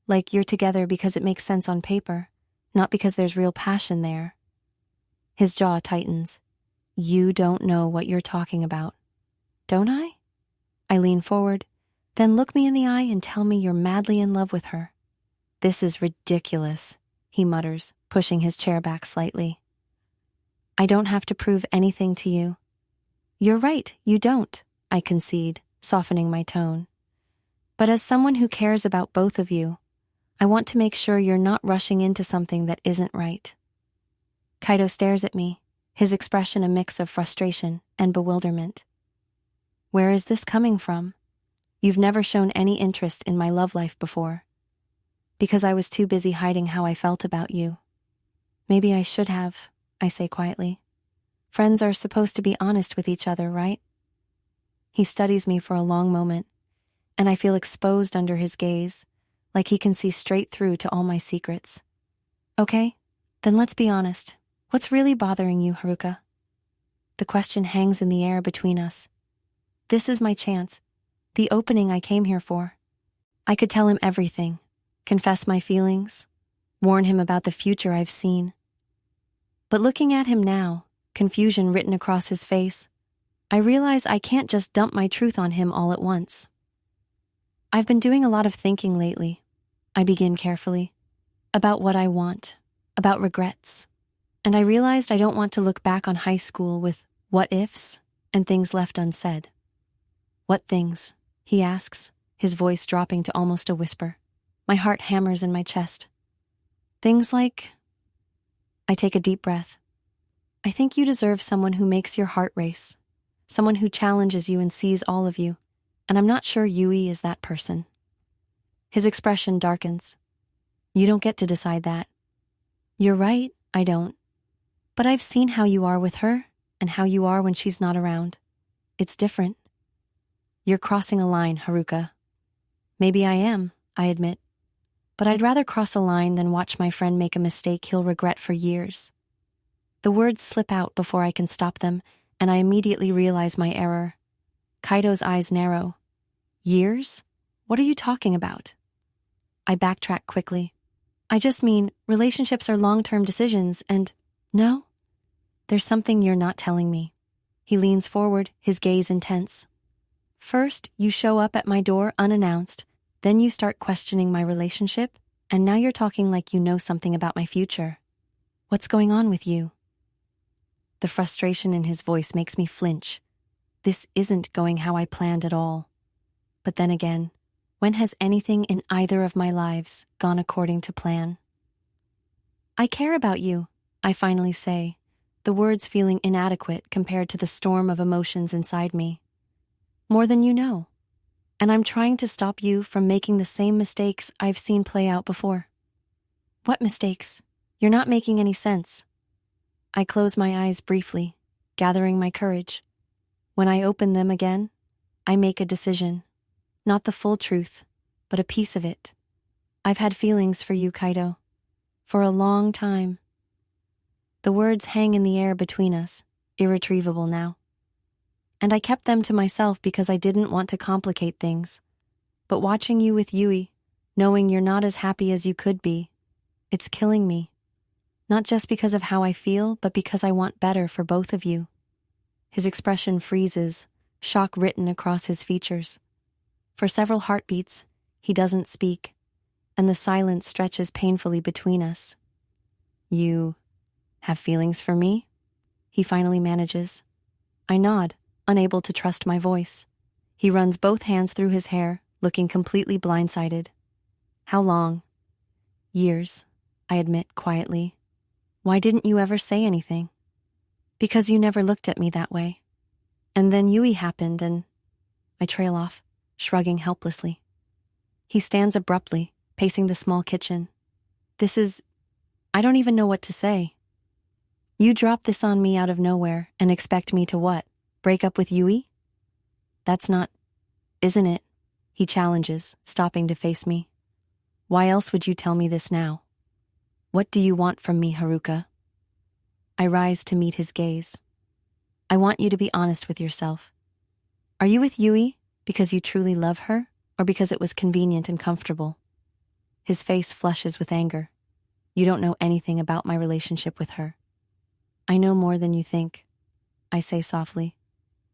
like you're together because it makes sense on paper, not because there's real passion there." His jaw tightens. "You don't know what you're talking about." "Don't I?" I lean forward. "Then look me in the eye and tell me you're madly in love with her." "This is ridiculous," he mutters, pushing his chair back slightly. "I don't have to prove anything to you." "You're right, you don't," I concede, softening my tone. "But as someone who cares about both of you, I want to make sure you're not rushing into something that isn't right." Kaido stares at me, his expression a mix of frustration and bewilderment. Where is this coming from? You've never shown any interest in my love life before. Because I was too busy hiding how I felt about you. Maybe I should have, I say quietly. Friends are supposed to be honest with each other, right? He studies me for a long moment, and I feel exposed under his gaze, like he can see straight through to all my secrets. Okay, then let's be honest. What's really bothering you, Haruka? The question hangs in the air between us. This is my chance, the opening I came here for. I could tell him everything, confess my feelings, warn him about the future I've seen. But looking at him now, confusion written across his face, I realize I can't just dump my truth on him all at once. I've been doing a lot of thinking lately, I begin carefully, about what I want, about regrets. And I realized I don't want to look back on high school with what-ifs and things left unsaid. What things? He asks, his voice dropping to almost a whisper. My heart hammers in my chest. Things like... I take a deep breath. I think you deserve someone who makes your heart race, someone who challenges you and sees all of you, and I'm not sure Yui is that person. His expression darkens. You don't get to decide that. You're right, I don't. But I've seen how you are with her and how you are when she's not around. It's different. You're crossing a line, Haruka. Maybe I am, I admit. But I'd rather cross a line than watch my friend make a mistake he'll regret for years. The words slip out before I can stop them, and I immediately realize my error. Kaido's eyes narrow. Years? What are you talking about? I backtrack quickly. I just mean, relationships are long-term decisions, and no? There's something you're not telling me. He leans forward, his gaze intense. First, you show up at my door unannounced, then you start questioning my relationship, and now you're talking like you know something about my future. What's going on with you? The frustration in his voice makes me flinch. This isn't going how I planned at all. But then again, when has anything in either of my lives gone according to plan? I care about you, I finally say, the words feeling inadequate compared to the storm of emotions inside me. More than you know. And I'm trying to stop you from making the same mistakes I've seen play out before. What mistakes? You're not making any sense. I close my eyes briefly, gathering my courage. When I open them again, I make a decision. Not the full truth, but a piece of it. I've had feelings for you, Kaido. For a long time. The words hang in the air between us, irretrievable now. And I kept them to myself because I didn't want to complicate things. But watching you with Yui, knowing you're not as happy as you could be, it's killing me. Not just because of how I feel, but because I want better for both of you. His expression freezes, shock written across his features. For several heartbeats, he doesn't speak, and the silence stretches painfully between us. You have feelings for me? He finally manages. I nod, unable to trust my voice. He runs both hands through his hair, looking completely blindsided. How long? Years, I admit quietly. Why didn't you ever say anything? Because you never looked at me that way. And then Yui happened and... I trail off, shrugging helplessly. He stands abruptly, pacing the small kitchen. I don't even know what to say. You drop this on me out of nowhere and expect me to what? Break up with Yui? That's not... Isn't it? He challenges, stopping to face me. Why else would you tell me this now? What do you want from me, Haruka? I rise to meet his gaze. I want you to be honest with yourself. Are you with Yui because you truly love her, or because it was convenient and comfortable? His face flushes with anger. You don't know anything about my relationship with her. I know more than you think, I say softly.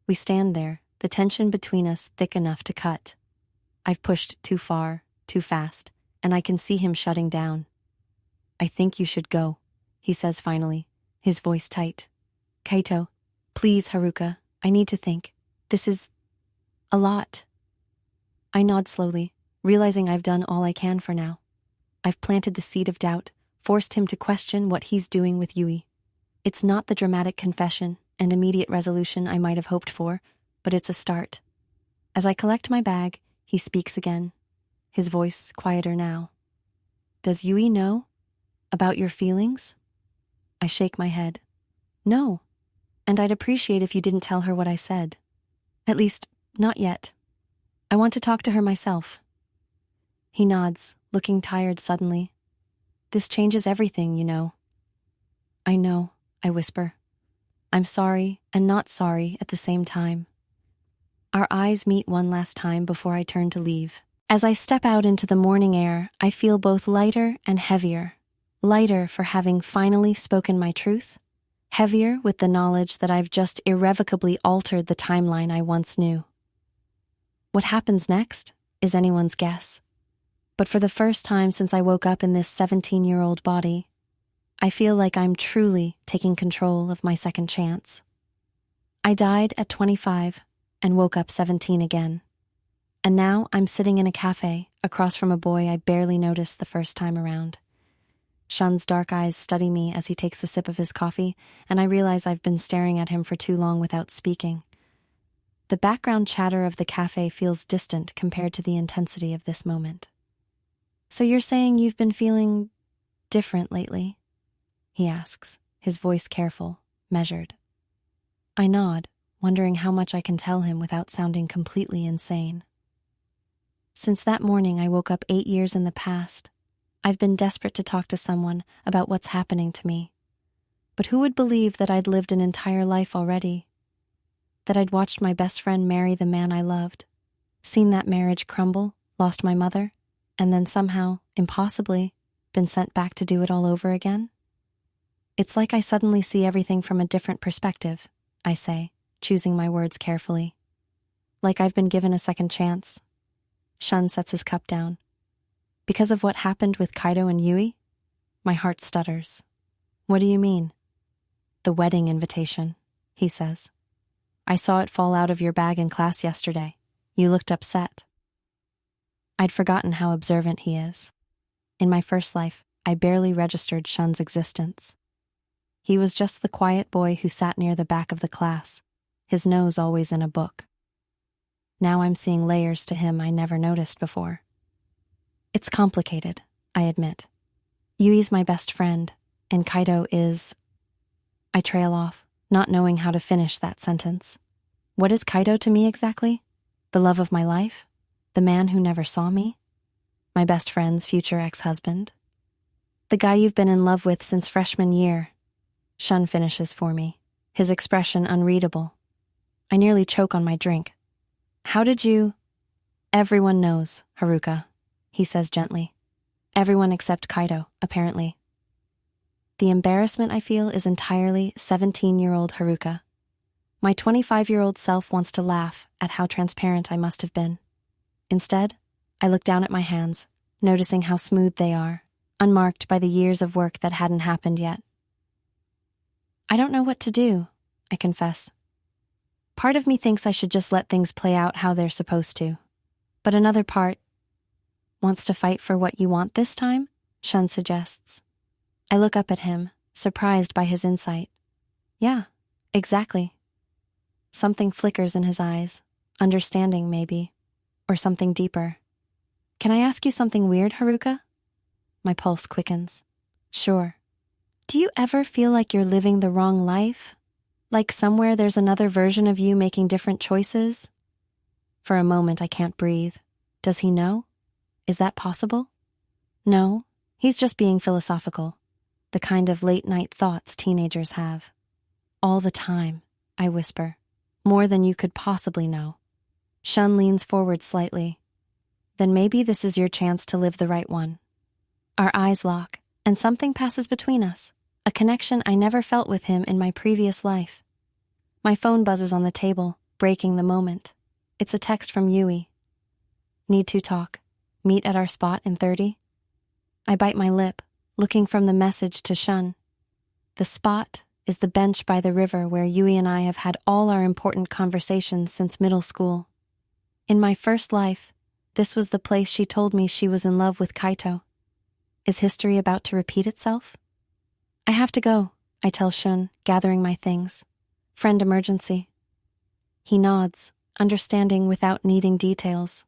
We stand there, the tension between us thick enough to cut. I've pushed too far, too fast, and I can see him shutting down. I think you should go, he says finally, his voice tight. Kaito, please, Haruka, I need to think. This is... a lot. I nod slowly, realizing I've done all I can for now. I've planted the seed of doubt, forced him to question what he's doing with Yui. It's not the dramatic confession and immediate resolution I might have hoped for, but it's a start. As I collect my bag, he speaks again, his voice quieter now. Does Yui know about your feelings? I shake my head. No, and I'd appreciate if you didn't tell her what I said. At least, not yet. I want to talk to her myself. He nods, looking tired suddenly. This changes everything, you know. I know, I whisper. I'm sorry and not sorry at the same time. Our eyes meet one last time before I turn to leave. As I step out into the morning air, I feel both lighter and heavier. Lighter for having finally spoken my truth, heavier with the knowledge that I've just irrevocably altered the timeline I once knew. What happens next is anyone's guess. But for the first time since I woke up in this 17-year-old body, I feel like I'm truly taking control of my second chance. I died at 25 and woke up 17 again. And now I'm sitting in a cafe across from a boy I barely noticed the first time around. Shun's dark eyes study me as he takes a sip of his coffee, and I realize I've been staring at him for too long without speaking. The background chatter of the cafe feels distant compared to the intensity of this moment. So you're saying you've been feeling different lately? He asks, his voice careful, measured. I nod, wondering how much I can tell him without sounding completely insane. Since that morning I woke up 8 years in the past, I've been desperate to talk to someone about what's happening to me. But who would believe that I'd lived an entire life already? That I'd watched my best friend marry the man I loved, seen that marriage crumble, lost my mother, and then somehow, impossibly, been sent back to do it all over again? It's like I suddenly see everything from a different perspective, I say, choosing my words carefully. Like I've been given a second chance. Shun sets his cup down. Because of what happened with Kaido and Yui? My heart stutters. What do you mean? The wedding invitation, he says. I saw it fall out of your bag in class yesterday. You looked upset. I'd forgotten how observant he is. In my first life, I barely registered Shun's existence. He was just the quiet boy who sat near the back of the class, his nose always in a book. Now I'm seeing layers to him I never noticed before. It's complicated, I admit. Yui's my best friend, and Kaido is... I trail off, not knowing how to finish that sentence. What is Kaido to me exactly? The love of my life? The man who never saw me? My best friend's future ex-husband? The guy you've been in love with since freshman year? Shun finishes for me, his expression unreadable. I nearly choke on my drink. How did you... Everyone knows, Haruka, he says gently. Everyone except Kaido, apparently. The embarrassment I feel is entirely 17-year-old Haruka. My 25-year-old self wants to laugh at how transparent I must have been. Instead, I look down at my hands, noticing how smooth they are, unmarked by the years of work that hadn't happened yet. I don't know what to do, I confess. Part of me thinks I should just let things play out how they're supposed to. But another part wants to fight for what you want this time, Shun suggests. I look up at him, surprised by his insight. Yeah, exactly. Something flickers in his eyes, understanding maybe, or something deeper. Can I ask you something weird, Haruka? My pulse quickens. Sure. Do you ever feel like you're living the wrong life? Like somewhere there's another version of you making different choices? For a moment I can't breathe. Does he know? Is that possible? No, he's just being philosophical. The kind of late-night thoughts teenagers have. All the time, I whisper. More than you could possibly know. Shun leans forward slightly. Then maybe this is your chance to live the right one. Our eyes lock, and something passes between us. A connection I never felt with him in my previous life. My phone buzzes on the table, breaking the moment. It's a text from Yui. Need to talk. Meet at our spot in 30? I bite my lip, looking from the message to Shun. The spot is the bench by the river where Yui and I have had all our important conversations since middle school. In my first life, this was the place she told me she was in love with Kaito. Is history about to repeat itself? I have to go, I tell Shun, gathering my things. Friend emergency. He nods, understanding without needing details.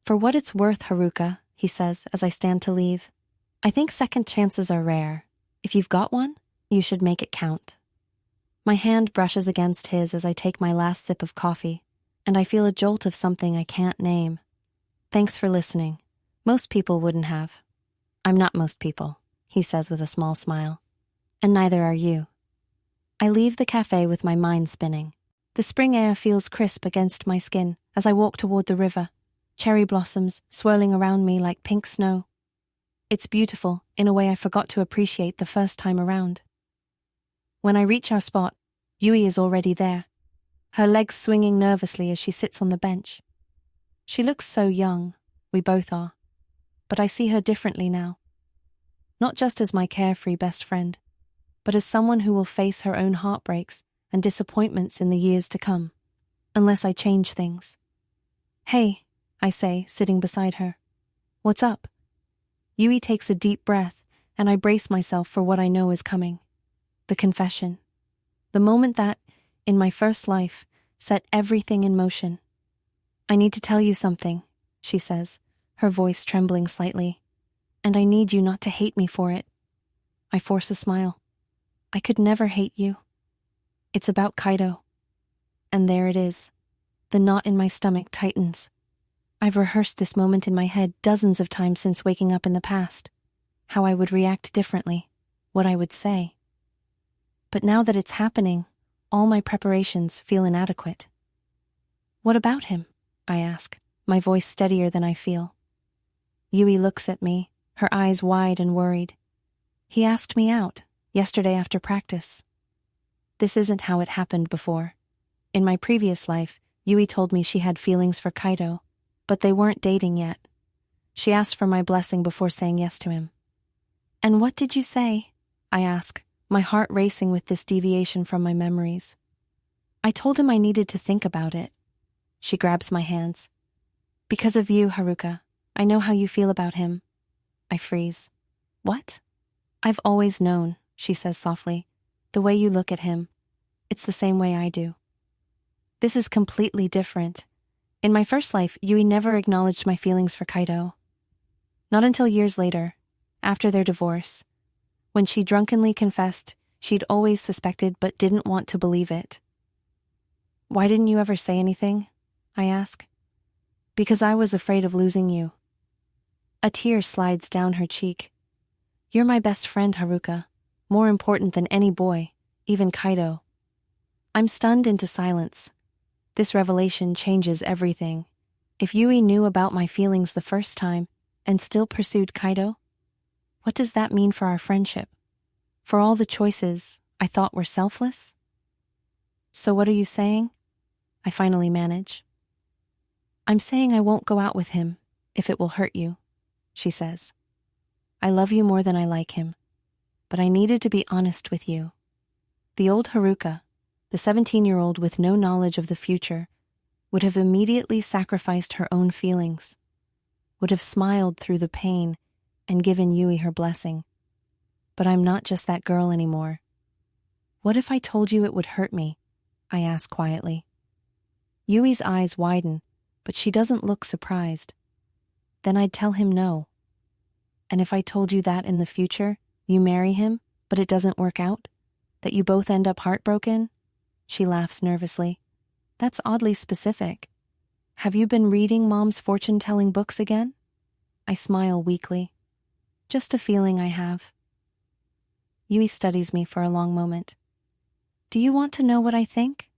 For what it's worth, Haruka, he says as I stand to leave, I think second chances are rare. If you've got one, you should make it count. My hand brushes against his as I take my last sip of coffee, and I feel a jolt of something I can't name. Thanks for listening. Most people wouldn't have. I'm not most people, he says with a small smile. And neither are you. I leave the cafe with my mind spinning. The spring air feels crisp against my skin as I walk toward the river, cherry blossoms swirling around me like pink snow. It's beautiful in a way I forgot to appreciate the first time around. When I reach our spot, Yui is already there, her legs swinging nervously as she sits on the bench. She looks so young, we both are, but I see her differently now. Not just as my carefree best friend, but as someone who will face her own heartbreaks and disappointments in the years to come, unless I change things. Hey, I say, sitting beside her. What's up? Yui takes a deep breath, and I brace myself for what I know is coming. The confession. The moment that, in my first life, set everything in motion. I need to tell you something, she says, her voice trembling slightly. And I need you not to hate me for it. I force a smile. I could never hate you. It's about Kaido. And there it is. The knot in my stomach tightens. I've rehearsed this moment in my head dozens of times since waking up in the past. How I would react differently. What I would say. But now that it's happening, all my preparations feel inadequate. What about him? I ask, my voice steadier than I feel. Yui looks at me, her eyes wide and worried. He asked me out, yesterday after practice. This isn't how it happened before. In my previous life, Yui told me she had feelings for Kaido, but they weren't dating yet. She asked for my blessing before saying yes to him. And what did you say? I ask, my heart racing with this deviation from my memories. I told him I needed to think about it. She grabs my hands. Because of you, Haruka, I know how you feel about him. I freeze. What? I've always known, she says softly. The way you look at him. It's the same way I do. This is completely different. In my first life, Yui never acknowledged my feelings for Kaido. Not until years later, after their divorce, when she drunkenly confessed she'd always suspected but didn't want to believe it. Why didn't you ever say anything? I ask. Because I was afraid of losing you. A tear slides down her cheek. You're my best friend, Haruka, more important than any boy, even Kaido. I'm stunned into silence. This revelation changes everything. If Yui knew about my feelings the first time and still pursued Kaido, what does that mean for our friendship? For all the choices I thought were selfless? So what are you saying? I finally manage. I'm saying I won't go out with him if it will hurt you, she says. I love you more than I like him, but I needed to be honest with you. The old Haruka, the 17-year-old with no knowledge of the future, would have immediately sacrificed her own feelings, would have smiled through the pain and given Yui her blessing. But I'm not just that girl anymore. What if I told you it would hurt me? I ask quietly. Yui's eyes widen, but she doesn't look surprised. Then I'd tell him no. And if I told you that in the future, you marry him, but it doesn't work out? That you both end up heartbroken? She laughs nervously. That's oddly specific. Have you been reading Mom's fortune-telling books again? I smile weakly. Just a feeling I have. Yui studies me for a long moment. Do you want to know what I think?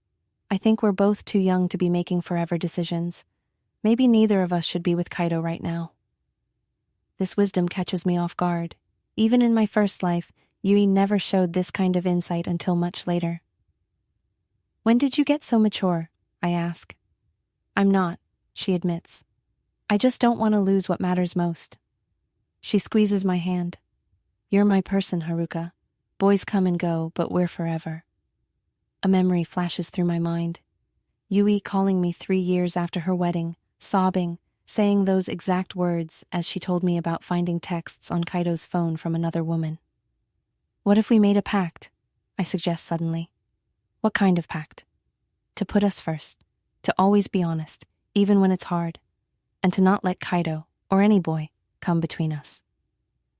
I think we're both too young to be making forever decisions. Maybe neither of us should be with Kaido right now. This wisdom catches me off guard. Even in my first life, Yui never showed this kind of insight until much later. When did you get so mature? I ask. I'm not, she admits. I just don't want to lose what matters most. She squeezes my hand. You're my person, Haruka. Boys come and go, but we're forever. A memory flashes through my mind. Yui calling me 3 years after her wedding, sobbing, saying those exact words as she told me about finding texts on Kaido's phone from another woman. What if we made a pact? I suggest suddenly. What kind of pact? To put us first. to always be honest, even when it's hard, and to not let Kaido, or any boy, come between us.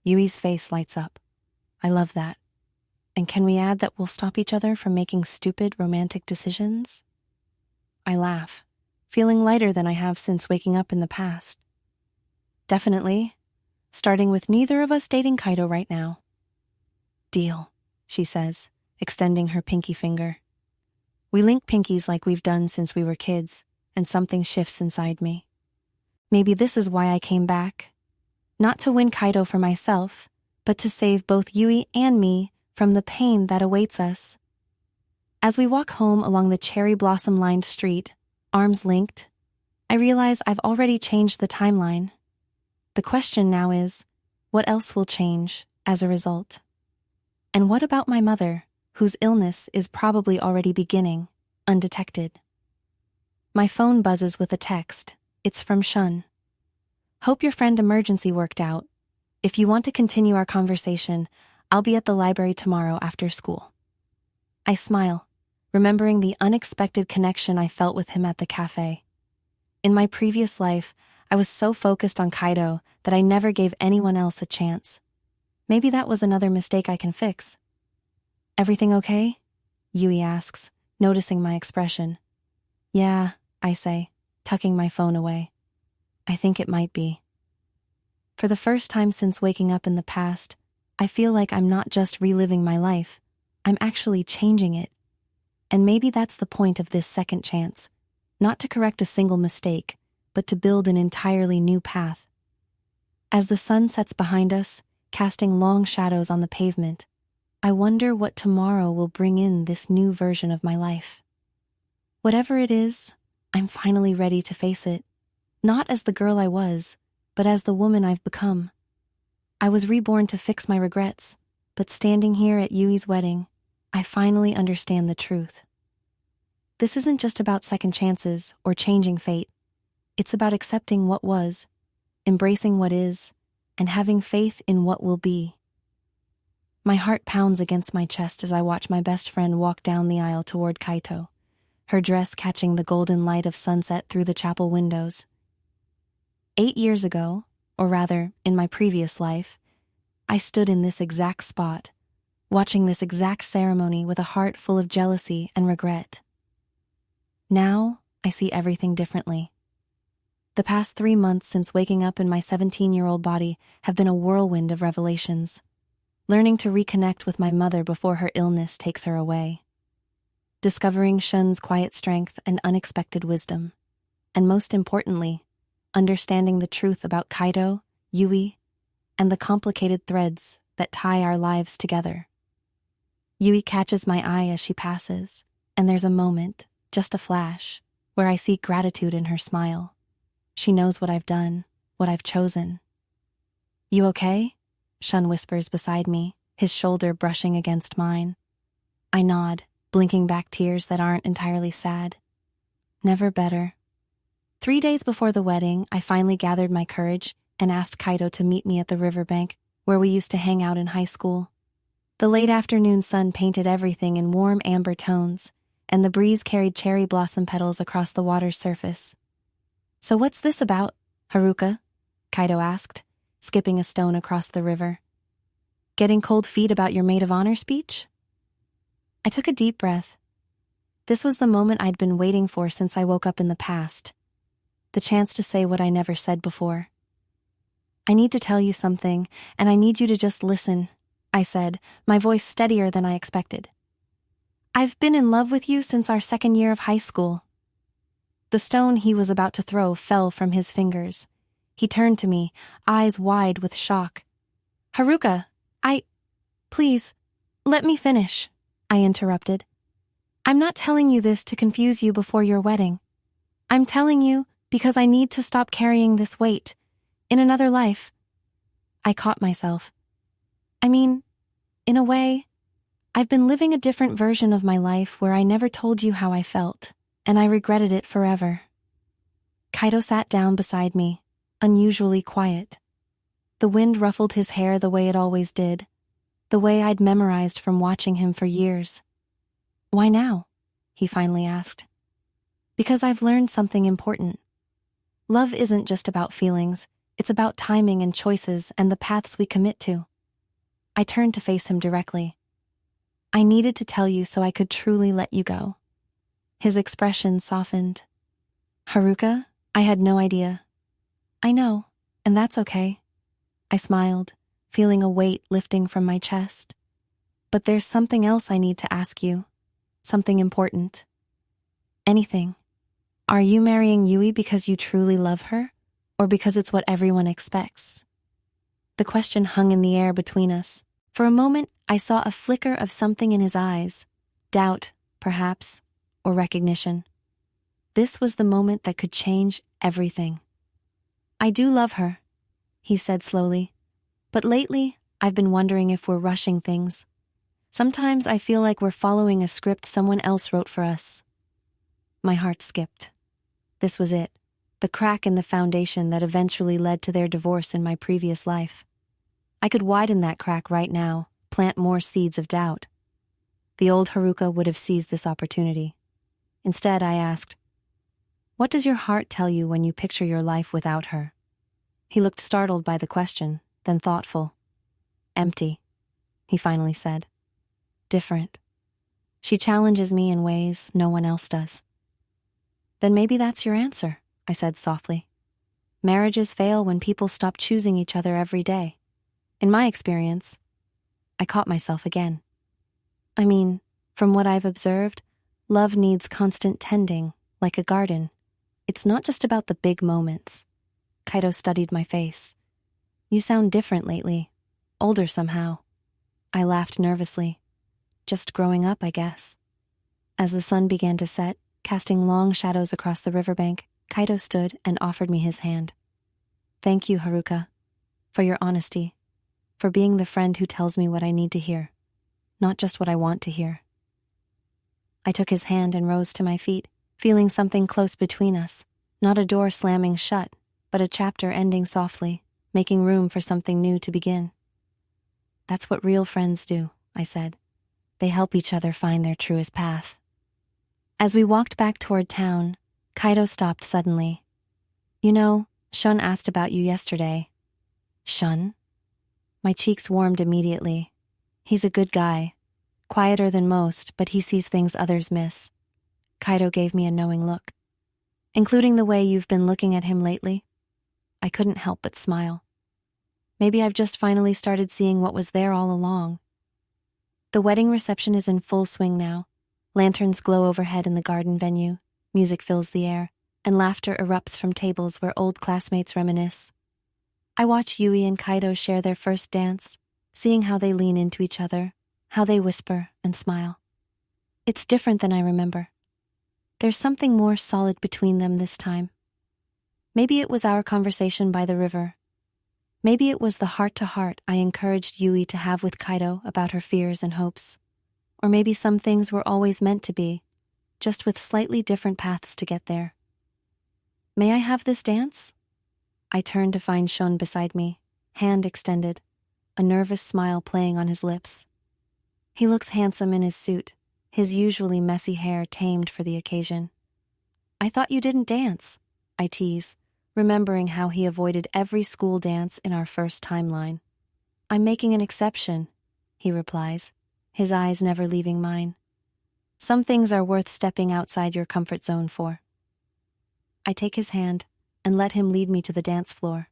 Yui's face lights up. I love that. And can we add that we'll stop each other from making stupid romantic decisions? I laugh, feeling lighter than I have since waking up in the past. Definitely, starting with neither of us dating Kaido right now. Deal, she says, extending her pinky finger. We link pinkies like we've done since we were kids, and something shifts inside me. Maybe this is why I came back. Not to win Kaido for myself, but to save both Yui and me from the pain that awaits us. As we walk home along the cherry blossom-lined street, arms linked, I realize I've already changed the timeline. The question now is, what else will change as a result? And what about my mother, whose illness is probably already beginning, undetected? My phone buzzes with a text. It's from Shun. Hope your friend emergency worked out. If you want to continue our conversation, I'll be at the library tomorrow after school. I smile, remembering the unexpected connection I felt with him at the cafe. In my previous life, I was so focused on Kaido that I never gave anyone else a chance. Maybe that was another mistake I can fix. Everything okay? Yui asks, noticing my expression. Yeah, I say, tucking my phone away. I think it might be. For the first time since waking up in the past, I feel like I'm not just reliving my life, I'm actually changing it. And maybe that's the point of this second chance, not to correct a single mistake, but to build an entirely new path. As the sun sets behind us, casting long shadows on the pavement, I wonder what tomorrow will bring in this new version of my life. Whatever it is, I'm finally ready to face it, not as the girl I was, but as the woman I've become. I was reborn to fix my regrets, but standing here at Yui's wedding, I finally understand the truth. This isn't just about second chances or changing fate. It's about accepting what was, embracing what is, and having faith in what will be. My heart pounds against my chest as I watch my best friend walk down the aisle toward Kaito, her dress catching the golden light of sunset through the chapel windows. 8 years ago, or rather, in my previous life, I stood in this exact spot, watching this exact ceremony with a heart full of jealousy and regret. Now, I see everything differently. The past 3 months since waking up in my 17-year-old body have been a whirlwind of revelations. Learning to reconnect with my mother before her illness takes her away. Discovering Shun's quiet strength and unexpected wisdom. And most importantly, understanding the truth about Kaido, Yui, and the complicated threads that tie our lives together. Yui catches my eye as she passes, and there's a moment, just a flash, where I see gratitude in her smile. She knows what I've done, what I've chosen. You okay? Shun whispers beside me, his shoulder brushing against mine. I nod, blinking back tears that aren't entirely sad. Never better. 3 days before the wedding, I finally gathered my courage and asked Kaido to meet me at the riverbank, where we used to hang out in high school. The late afternoon sun painted everything in warm amber tones, and the breeze carried cherry blossom petals across the water's surface. So what's this about, Haruka? Kaido asked, skipping a stone across the river. Getting cold feet about your maid of honor speech? I took a deep breath. This was the moment I'd been waiting for since I woke up in the past. The chance to say what I never said before. I need to tell you something, and I need you to just listen, I said, my voice steadier than I expected. I've been in love with you since our 2nd year of high school. The stone he was about to throw fell from his fingers. He turned to me, eyes wide with shock. Haruka, please, let me finish, I interrupted. I'm not telling you this to confuse you before your wedding. I'm telling you because I need to stop carrying this weight. In another life. I caught myself. I mean, in a way, I've been living a different version of my life where I never told you how I felt, and I regretted it forever. Kaido sat down beside me, unusually quiet. The wind ruffled his hair the way it always did, the way I'd memorized from watching him for years. Why now? He finally asked. Because I've learned something important. Love isn't just about feelings, it's about timing and choices and the paths we commit to. I turned to face him directly. I needed to tell you so I could truly let you go. His expression softened. Haruka, I had no idea. I know, and that's okay. I smiled, feeling a weight lifting from my chest. But there's something else I need to ask you. Something important. Anything. Are you marrying Yui because you truly love her, or because it's what everyone expects? The question hung in the air between us. For a moment, I saw a flicker of something in his eyes. Doubt, perhaps, or recognition. This was the moment that could change everything. I do love her, he said slowly. But lately, I've been wondering if we're rushing things. Sometimes I feel like we're following a script someone else wrote for us. My heart skipped. This was it, the crack in the foundation that eventually led to their divorce in my previous life. I could widen that crack right now, plant more seeds of doubt. The old Haruka would have seized this opportunity. Instead, I asked, "What does your heart tell you when you picture your life without her?" He looked startled by the question, then thoughtful. "Empty," he finally said. "Different. She challenges me in ways no one else does." "Then maybe that's your answer," I said softly. "Marriages fail when people stop choosing each other every day. In my experience," I caught myself again. "I mean, from what I've observed, love needs constant tending, like a garden. It's not just about the big moments." Kaito studied my face. "You sound different lately, older somehow." I laughed nervously. "Just growing up, I guess." As the sun began to set, casting long shadows across the riverbank, Kaito stood and offered me his hand. "Thank you, Haruka, for your honesty, for being the friend who tells me what I need to hear, not just what I want to hear." I took his hand and rose to my feet, feeling something close between us, not a door slamming shut, but a chapter ending softly, making room for something new to begin. "That's what real friends do," I said. "They help each other find their truest path." As we walked back toward town, Kaito stopped suddenly. "You know, Shun asked about you yesterday." "Shun?" My cheeks warmed immediately. He's a good guy. Quieter than most, but he sees things others miss. Kaito gave me a knowing look. "Including the way you've been looking at him lately?" I couldn't help but smile. Maybe I've just finally started seeing what was there all along. The wedding reception is in full swing now. Lanterns glow overhead in the garden venue, music fills the air, and laughter erupts from tables where old classmates reminisce. I watch Yui and Kaito share their first dance, seeing how they lean into each other, how they whisper and smile. It's different than I remember. There's something more solid between them this time. Maybe it was our conversation by the river. Maybe it was the heart-to-heart I encouraged Yui to have with Kaito about her fears and hopes. Or maybe some things were always meant to be, just with slightly different paths to get there. "May I have this dance?" I turned to find Shun beside me, hand extended, a nervous smile playing on his lips. He looks handsome in his suit, his usually messy hair tamed for the occasion. "I thought you didn't dance," I tease, remembering how he avoided every school dance in our first timeline. "I'm making an exception," he replies, his eyes never leaving mine. "Some things are worth stepping outside your comfort zone for." I take his hand and let him lead me to the dance floor.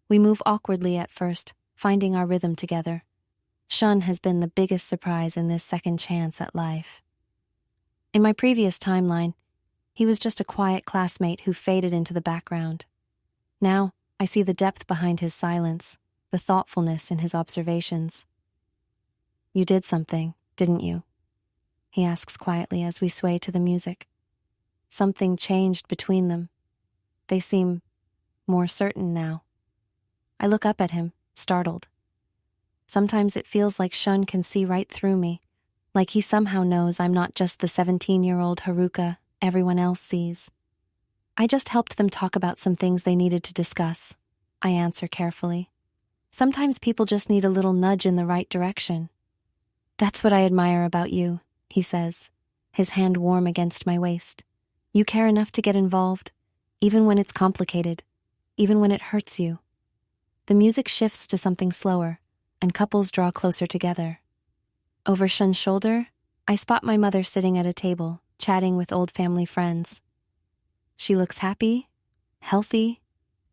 We move awkwardly at first, finding our rhythm together. Shun has been the biggest surprise in this second chance at life. In my previous timeline, he was just a quiet classmate who faded into the background. Now, I see the depth behind his silence, the thoughtfulness in his observations. "You did something, didn't you?" he asks quietly as we sway to the music. Something changed between them. They seem more certain now. I look up at him, startled. Sometimes it feels like Shun can see right through me, like he somehow knows I'm not just the 17-year-old Haruka everyone else sees. "I just helped them talk about some things they needed to discuss," I answer carefully. "Sometimes people just need a little nudge in the right direction." "That's what I admire about you," he says, his hand warm against my waist. You care enough to get involved, even when it's complicated, even when it hurts you. The music shifts to something slower, and couples draw closer together. Over Shun's shoulder, I spot my mother sitting at a table, chatting with old family friends. She looks happy, healthy,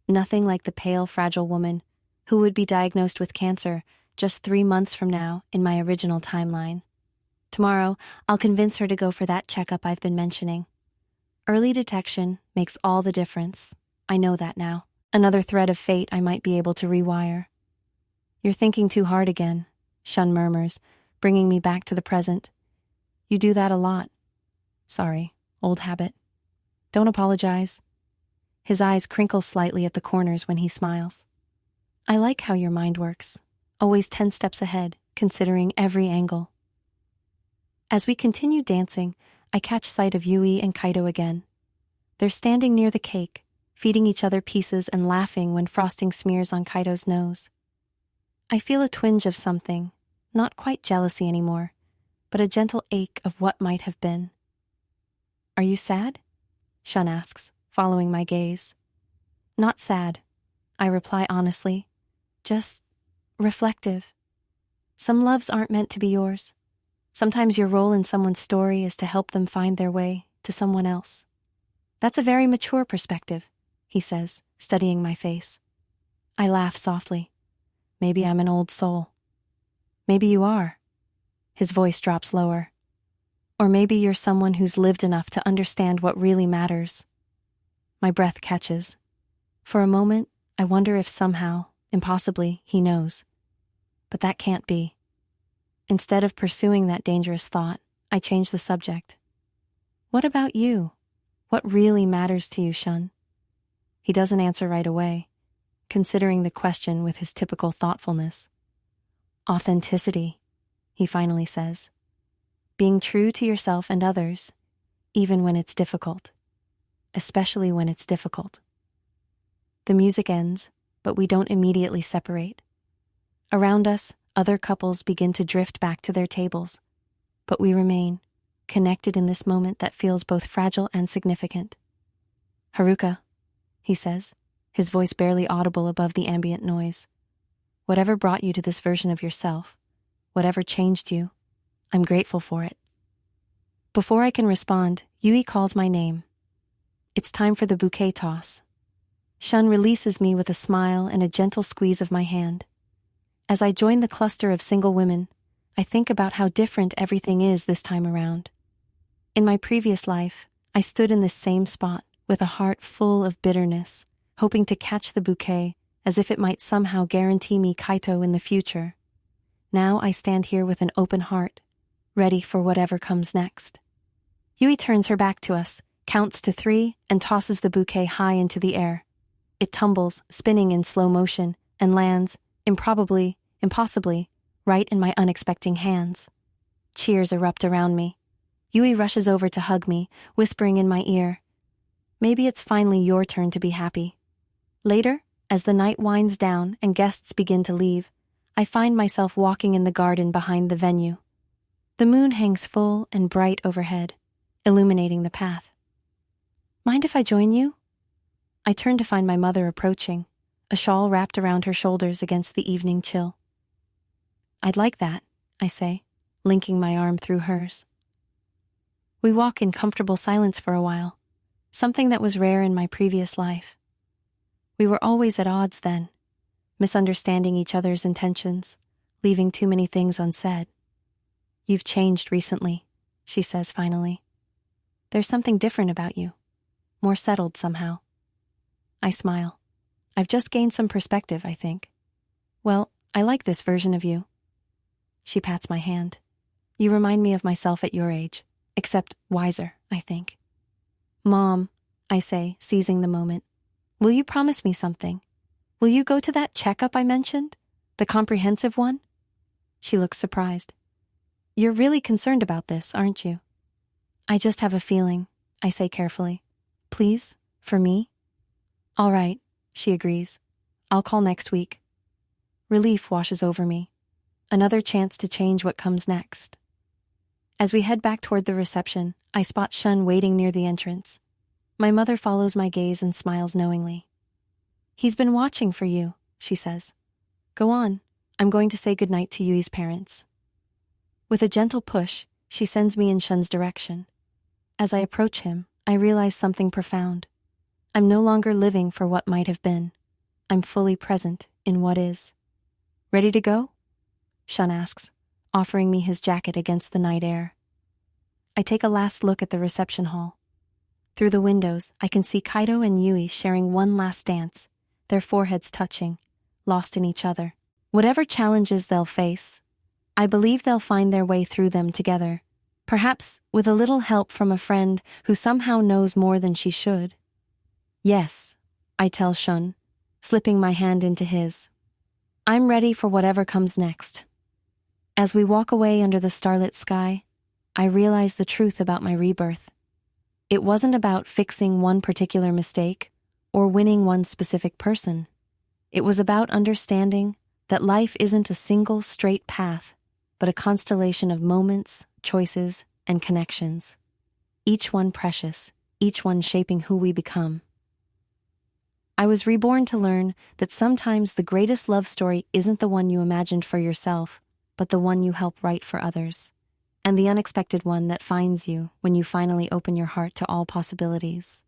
nothing like the pale, fragile woman who would be diagnosed with cancer just 3 months from now in my original timeline. Tomorrow, I'll convince her to go for that checkup I've been mentioning. Early detection makes all the difference. I know that now. Another thread of fate I might be able to rewire. You're thinking too hard again, Shun murmurs, bringing me back to the present. You do that a lot. Sorry, old habit. Don't apologize. His eyes crinkle slightly at the corners when he smiles. I like how your mind works, always 10 steps ahead, considering every angle. As we continue dancing, I catch sight of Yui and Kaito again. They're standing near the cake, feeding each other pieces and laughing when frosting smears on Kaito's nose. I feel a twinge of something, not quite jealousy anymore, but a gentle ache of what might have been. Are you sad? Shun asks, following my gaze. Not sad, I reply honestly, just reflective. Some loves aren't meant to be yours. Sometimes your role in someone's story is to help them find their way to someone else. That's a very mature perspective, he says, studying my face. I laugh softly. Maybe I'm an old soul. Maybe you are. His voice drops lower. Or maybe you're someone who's lived enough to understand what really matters. My breath catches. For a moment, I wonder if somehow, impossibly, he knows. But that can't be. Instead of pursuing that dangerous thought, I change the subject. What about you? What really matters to you, Shun? He doesn't answer right away, considering the question with his typical thoughtfulness. Authenticity, he finally says. Being true to yourself and others, even when it's difficult. Especially when it's difficult. The music ends, but we don't immediately separate. Around us, other couples begin to drift back to their tables, but we remain, connected in this moment that feels both fragile and significant. Haruka, he says, his voice barely audible above the ambient noise. Whatever brought you to this version of yourself, whatever changed you, I'm grateful for it. Before I can respond, Yui calls my name. It's time for the bouquet toss. Shun releases me with a smile and a gentle squeeze of my hand. As I join the cluster of single women, I think about how different everything is this time around. In my previous life, I stood in this same spot with a heart full of bitterness, hoping to catch the bouquet as if it might somehow guarantee me Kaito in the future. Now I stand here with an open heart, ready for whatever comes next. Yui turns her back to us, counts to 3, and tosses the bouquet high into the air. It tumbles, spinning in slow motion, and lands, improbably, impossibly, right in my unexpected hands. Cheers erupt around me. Yui rushes over to hug me, whispering in my ear, "Maybe it's finally your turn to be happy." Later, as the night winds down and guests begin to leave, I find myself walking in the garden behind the venue. The moon hangs full and bright overhead, illuminating the path. Mind if I join you? I turn to find my mother approaching, a shawl wrapped around her shoulders against the evening chill. I'd like that, I say, linking my arm through hers. We walk in comfortable silence for a while, something that was rare in my previous life. We were always at odds then, misunderstanding each other's intentions, leaving too many things unsaid. You've changed recently, she says finally. There's something different about you, more settled somehow. I smile. I've just gained some perspective, I think. Well, I like this version of you. She pats my hand. You remind me of myself at your age, except wiser, I think. Mom, I say, seizing the moment, will you promise me something? Will you go to that checkup I mentioned? The comprehensive one? She looks surprised. You're really concerned about this, aren't you? I just have a feeling, I say carefully. Please, for me? All right, she agrees. I'll call next week. Relief washes over me. Another chance to change what comes next. As we head back toward the reception, I spot Shun waiting near the entrance. My mother follows my gaze and smiles knowingly. He's been watching for you, she says. Go on, I'm going to say goodnight to Yui's parents. With a gentle push, she sends me in Shun's direction. As I approach him, I realize something profound. I'm no longer living for what might have been. I'm fully present in what is. Ready to go? Shun asks, offering me his jacket against the night air. I take a last look at the reception hall. Through the windows, I can see Kaido and Yui sharing one last dance, their foreheads touching, lost in each other. Whatever challenges they'll face, I believe they'll find their way through them together, perhaps with a little help from a friend who somehow knows more than she should. Yes, I tell Shun, slipping my hand into his. I'm ready for whatever comes next. As we walk away under the starlit sky, I realize the truth about my rebirth. It wasn't about fixing one particular mistake or winning one specific person. It was about understanding that life isn't a single straight path, but a constellation of moments, choices, and connections. Each one precious, each one shaping who we become. I was reborn to learn that sometimes the greatest love story isn't the one you imagined for yourself, but the one you help write for others, and the unexpected one that finds you when you finally open your heart to all possibilities.